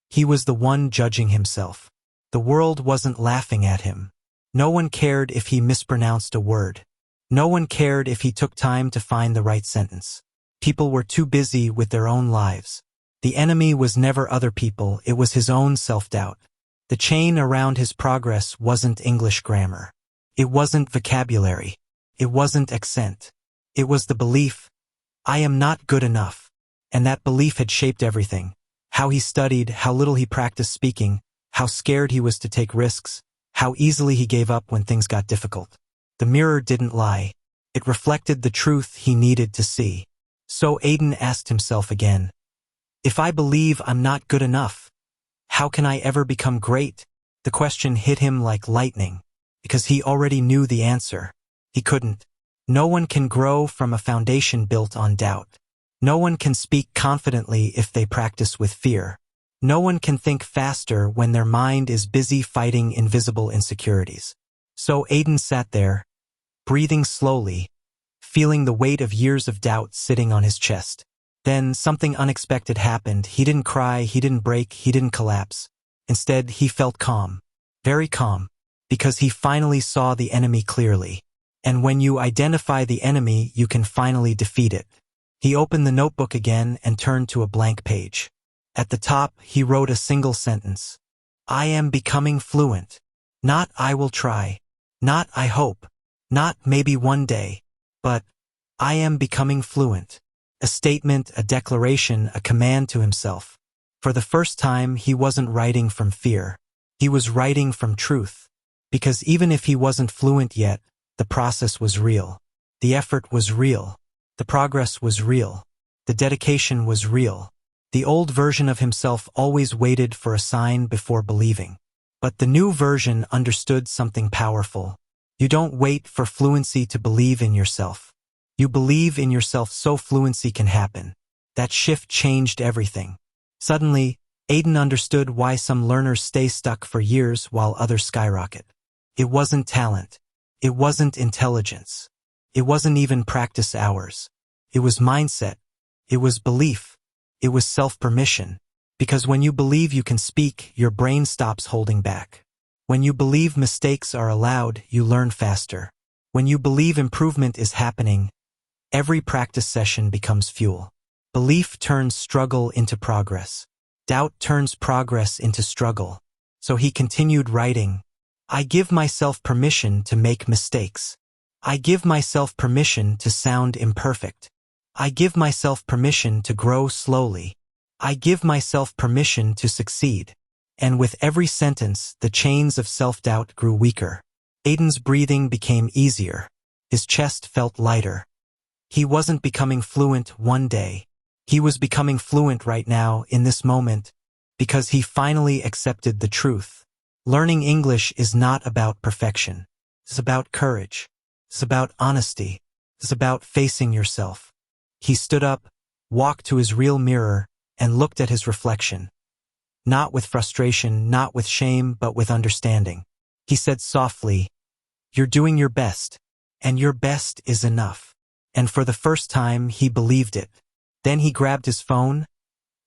He was the one judging himself. The world wasn't laughing at him. No one cared if he mispronounced a word. No one cared if he took time to find the right sentence. People were too busy with their own lives. The enemy was never other people, it was his own self-doubt. The chain around his progress wasn't English grammar. It wasn't vocabulary. It wasn't accent. It was the belief, I am not good enough. And that belief had shaped everything. How he studied, how little he practiced speaking, how scared he was to take risks, how easily he gave up when things got difficult. The mirror didn't lie. It reflected the truth he needed to see. So Aiden asked himself again, if I believe I'm not good enough, how can I ever become great? The question hit him like lightning, because he already knew the answer. He couldn't. No one can grow from a foundation built on doubt. No one can speak confidently if they practice with fear. No one can think faster when their mind is busy fighting invisible insecurities. So Aiden sat there, breathing slowly, feeling the weight of years of doubt sitting on his chest. Then something unexpected happened. He didn't cry, he didn't break, he didn't collapse. Instead, he felt calm, very calm, because he finally saw the enemy clearly. And when you identify the enemy, you can finally defeat it. He opened the notebook again and turned to a blank page. At the top, he wrote a single sentence. I am becoming fluent. Not I will try. Not I hope. Not maybe one day. But I am becoming fluent. A statement, a declaration, a command to himself. For the first time, he wasn't writing from fear. He was writing from truth. Because even if he wasn't fluent yet, the process was real. The effort was real. The progress was real. The dedication was real. The old version of himself always waited for a sign before believing. But the new version understood something powerful. You don't wait for fluency to believe in yourself. You believe in yourself so fluency can happen. That shift changed everything. Suddenly, Aiden understood why some learners stay stuck for years while others skyrocket. It wasn't talent. It wasn't intelligence. It wasn't even practice hours. It was mindset. It was belief. It was self-permission. Because when you believe you can speak, your brain stops holding back. When you believe mistakes are allowed, you learn faster. When you believe improvement is happening, every practice session becomes fuel. Belief turns struggle into progress. Doubt turns progress into struggle. So he continued writing, I give myself permission to make mistakes. I give myself permission to sound imperfect. I give myself permission to grow slowly. I give myself permission to succeed. And with every sentence, the chains of self-doubt grew weaker. Aiden's breathing became easier. His chest felt lighter. He wasn't becoming fluent one day. He was becoming fluent right now, in this moment, because he finally accepted the truth. Learning English is not about perfection. It's about courage. It's about honesty. It's about facing yourself. He stood up, walked to his real mirror, and looked at his reflection. Not with frustration, not with shame, but with understanding. He said softly, You're doing your best, and your best is enough. And for the first time, he believed it. Then he grabbed his phone,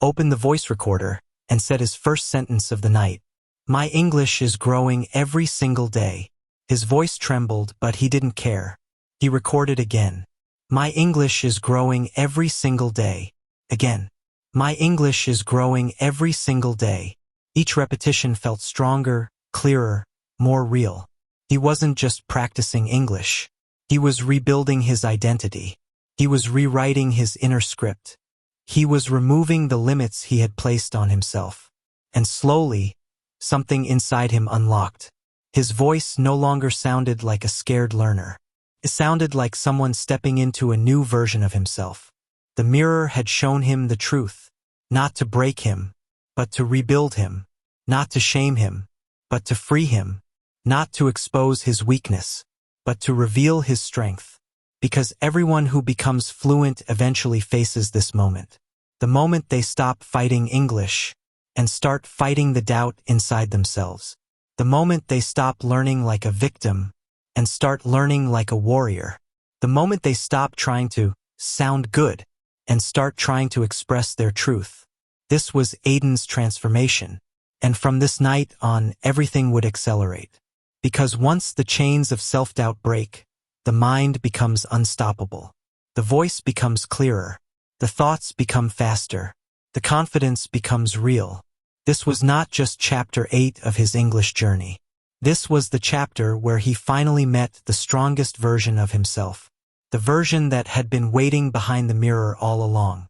opened the voice recorder, and said his first sentence of the night. My English is growing every single day. His voice trembled, but he didn't care. He recorded again. My English is growing every single day. Again. My English is growing every single day. Each repetition felt stronger, clearer, more real. He wasn't just practicing English. He was rebuilding his identity. He was rewriting his inner script. He was removing the limits he had placed on himself. And slowly, something inside him unlocked. His voice no longer sounded like a scared learner. It sounded like someone stepping into a new version of himself. The mirror had shown him the truth, not to break him, but to rebuild him, not to shame him, but to free him, not to expose his weakness, but to reveal his strength. Because everyone who becomes fluent eventually faces this moment. The moment they stop fighting English and start fighting the doubt inside themselves. The moment they stop learning like a victim and start learning like a warrior. The moment they stop trying to sound good and start trying to express their truth. This was Aiden's transformation. And from this night on, everything would accelerate. Because once the chains of self-doubt break, the mind becomes unstoppable. The voice becomes clearer. The thoughts become faster. The confidence becomes real. This was not just chapter 8 of his English journey. This was the chapter where he finally met the strongest version of himself. The version that had been waiting behind the mirror all along.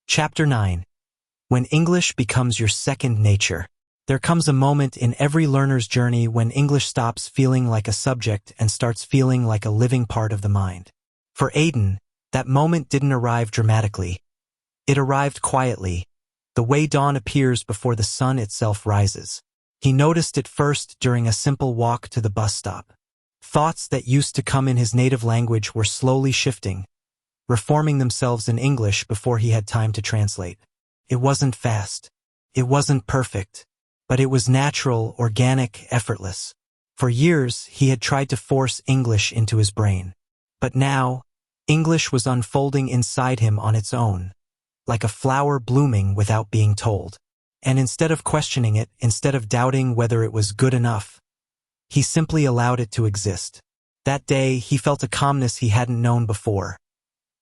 Chapter 9. When English becomes your second nature. There comes a moment in every learner's journey when English stops feeling like a subject and starts feeling like a living part of the mind. For Aiden, that moment didn't arrive dramatically. It arrived quietly, the way dawn appears before the sun itself rises. He noticed it first during a simple walk to the bus stop. Thoughts that used to come in his native language were slowly shifting, reforming themselves in English before he had time to translate. It wasn't fast. It wasn't perfect. But it was natural, organic, effortless. For years, he had tried to force English into his brain. But now, English was unfolding inside him on its own, like a flower blooming without being told. And instead of questioning it, instead of doubting whether it was good enough, he simply allowed it to exist. That day, he felt a calmness he hadn't known before.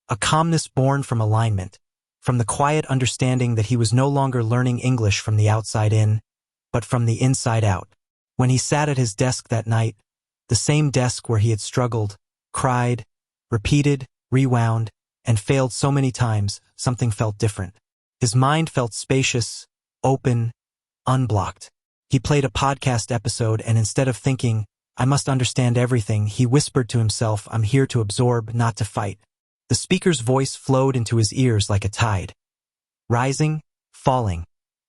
A calmness born from alignment, from the quiet understanding that he was no longer learning English from the outside in, but from the inside out. When he sat at his desk that night, the same desk where he had struggled, cried, repeated, rewound, and failed so many times, something felt different. His mind felt spacious, open, unblocked. He played a podcast episode and instead of thinking, I must understand everything, he whispered to himself, I'm here to absorb, not to fight. The speaker's voice flowed into his ears like a tide. Rising, falling,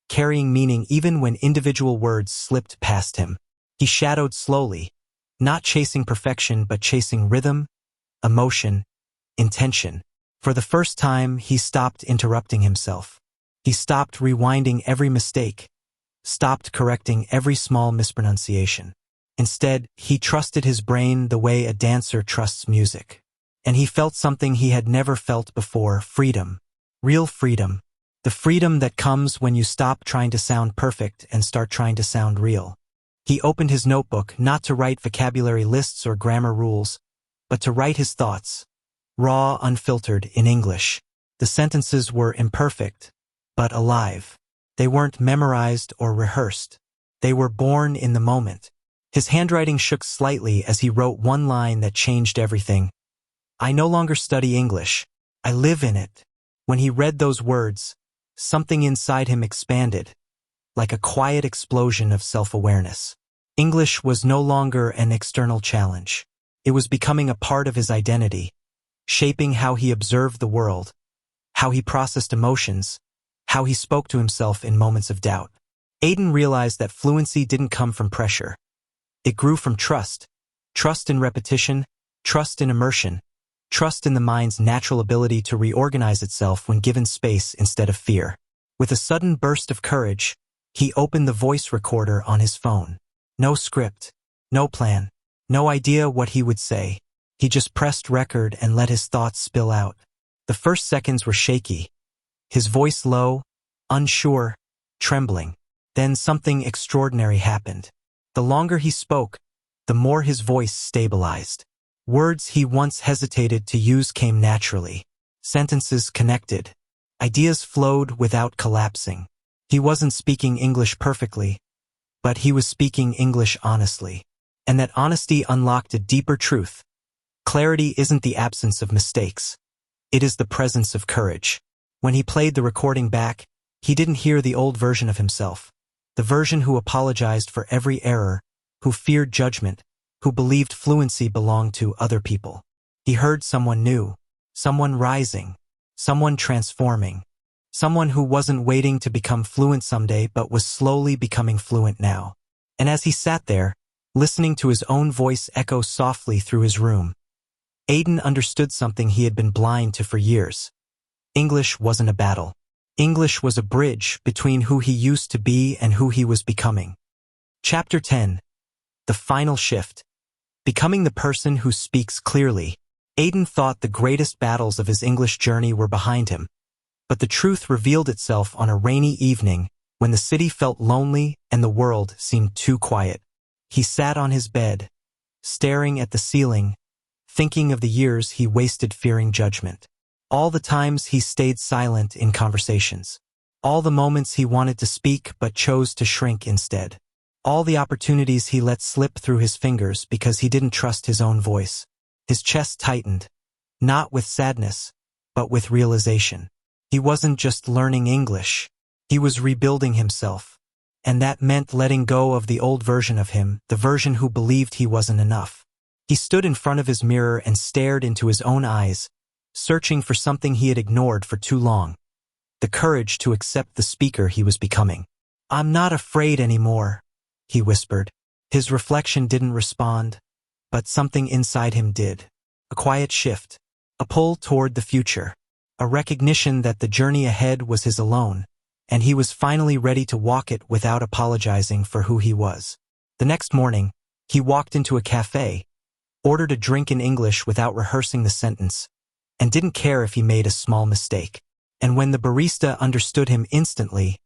carrying meaning even when individual words slipped past him. He shadowed slowly, not chasing perfection but chasing rhythm, emotion, intention. For the first time, he stopped interrupting himself. He stopped rewinding every mistake, stopped correcting every small mispronunciation. Instead, he trusted his brain the way a dancer trusts music. And he felt something he had never felt before, freedom. Real freedom. The freedom that comes when you stop trying to sound perfect and start trying to sound real. He opened his notebook not to write vocabulary lists or grammar rules, but to write his thoughts, raw, unfiltered, in English. The sentences were imperfect, but alive. They weren't memorized or rehearsed. They were born in the moment. His handwriting shook slightly as he wrote one line that changed everything. I no longer study English. I live in it. When he read those words, something inside him expanded, like a quiet explosion of self-awareness. English was no longer an external challenge. It was becoming a part of his identity, shaping how he observed the world, how he processed emotions, how he spoke to himself in moments of doubt. Aiden realized that fluency didn't come from pressure. It grew from trust. Trust in repetition, trust in immersion, trust in the mind's natural ability to reorganize itself when given space instead of fear. With a sudden burst of courage, he opened the voice recorder on his phone. No script, no plan, no idea what he would say. He just pressed record and let his thoughts spill out. The first seconds were shaky, his voice low, unsure, trembling. Then something extraordinary happened. The longer he spoke, the more his voice stabilized. Words he once hesitated to use came naturally. Sentences connected. Ideas flowed without collapsing. He wasn't speaking English perfectly, but he was speaking English honestly. And that honesty unlocked a deeper truth. Clarity isn't the absence of mistakes. It is the presence of courage. When he played the recording back, he didn't hear the old version of himself. The version who apologized for every error, who feared judgment, who believed fluency belonged to other people. He heard someone new, someone rising, someone transforming, someone who wasn't waiting to become fluent someday but was slowly becoming fluent now. And as he sat there, listening to his own voice echo softly through his room, Aiden understood something he had been blind to for years. English wasn't a battle. English was a bridge between who he used to be and who he was becoming. Chapter 10. The Final Shift. Becoming the person who speaks clearly. Aiden thought the greatest battles of his English journey were behind him, but the truth revealed itself on a rainy evening when the city felt lonely and the world seemed too quiet. He sat on his bed, staring at the ceiling, thinking of the years he wasted fearing judgment. All the times he stayed silent in conversations. All the moments he wanted to speak but chose to shrink instead. All the opportunities he let slip through his fingers because he didn't trust his own voice. His chest tightened, not with sadness, but with realization. He wasn't just learning English. He was rebuilding himself. And that meant letting go of the old version of him, the version who believed he wasn't enough. He stood in front of his mirror and stared into his own eyes, searching for something he had ignored for too long. The courage to accept the speaker he was becoming. "I'm not afraid anymore," he whispered. His reflection didn't respond, but something inside him did. A quiet shift, a pull toward the future, a recognition that the journey ahead was his alone, and he was finally ready to walk it without apologizing for who he was. The next morning, he walked into a cafe, ordered a drink in English without rehearsing the sentence, and didn't care if he made a small mistake. And when the barista understood him instantly,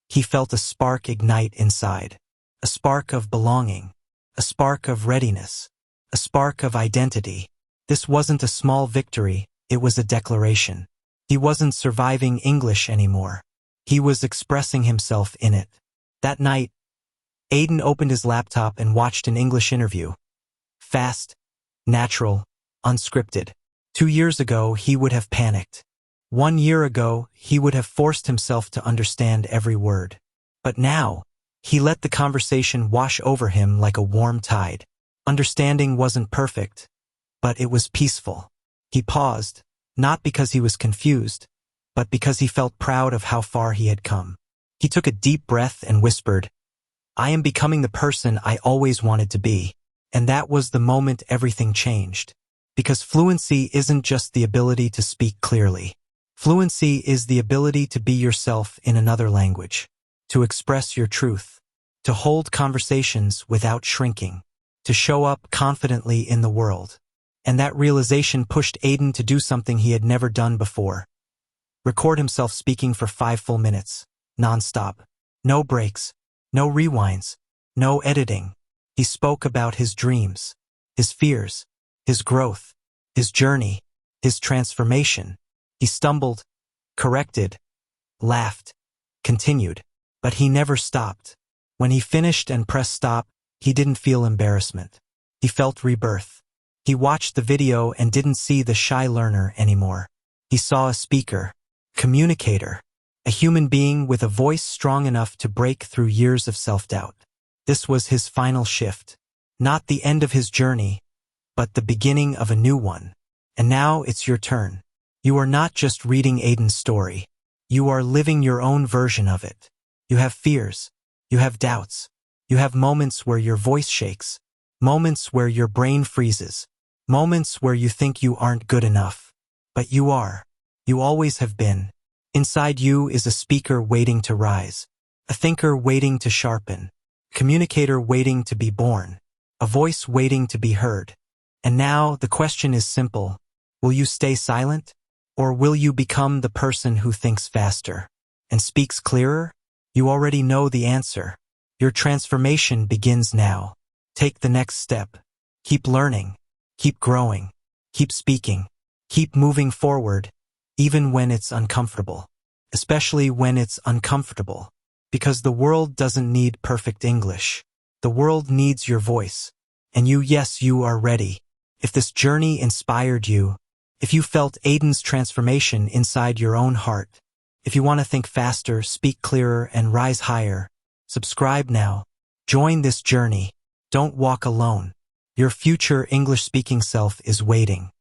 he felt a spark ignite inside. A spark of belonging, a spark of readiness, a spark of identity. This wasn't a small victory, it was a declaration. He wasn't surviving English anymore. He was expressing himself in it. That night, Aiden opened his laptop and watched an English interview. Fast, natural, unscripted. 2 years ago, he would have panicked. 1 year ago, he would have forced himself to understand every word. But now, he let the conversation wash over him like a warm tide. Understanding wasn't perfect, but it was peaceful. He paused, not because he was confused, but because he felt proud of how far he had come. He took a deep breath and whispered, "I am becoming the person I always wanted to be." And that was the moment everything changed. Because fluency isn't just the ability to speak clearly. Fluency is the ability to be yourself in another language, to express your truth, to hold conversations without shrinking, to show up confidently in the world. And that realization pushed Aiden to do something he had never done before. Record himself speaking for 5 full minutes, non-stop. No breaks, no rewinds, no editing. He spoke about his dreams, his fears, his growth, his journey, his transformation. He stumbled, corrected, laughed, continued, but he never stopped. When he finished and pressed stop, he didn't feel embarrassment. He felt rebirth. He watched the video and didn't see the shy learner anymore. He saw a speaker, communicator, a human being with a voice strong enough to break through years of self-doubt. This was his final shift, not the end of his journey, but the beginning of a new one. And now it's your turn. You are not just reading Aiden's story. You are living your own version of it. You have fears. You have doubts. You have moments where your voice shakes. Moments where your brain freezes. Moments where you think you aren't good enough. But you are. You always have been. Inside you is a speaker waiting to rise. A thinker waiting to sharpen. A communicator waiting to be born. A voice waiting to be heard. And now the question is simple. Will you stay silent? Or will you become the person who thinks faster and speaks clearer? You already know the answer. Your transformation begins now. Take the next step. Keep learning. Keep growing. Keep speaking. Keep moving forward, even when it's uncomfortable. Especially when it's uncomfortable. Because the world doesn't need perfect English. The world needs your voice. And yes, you are ready. If this journey inspired you, if you felt Aiden's transformation inside your own heart, if you want to think faster, speak clearer, and rise higher, subscribe now. Join this journey. Don't walk alone. Your future English-speaking self is waiting.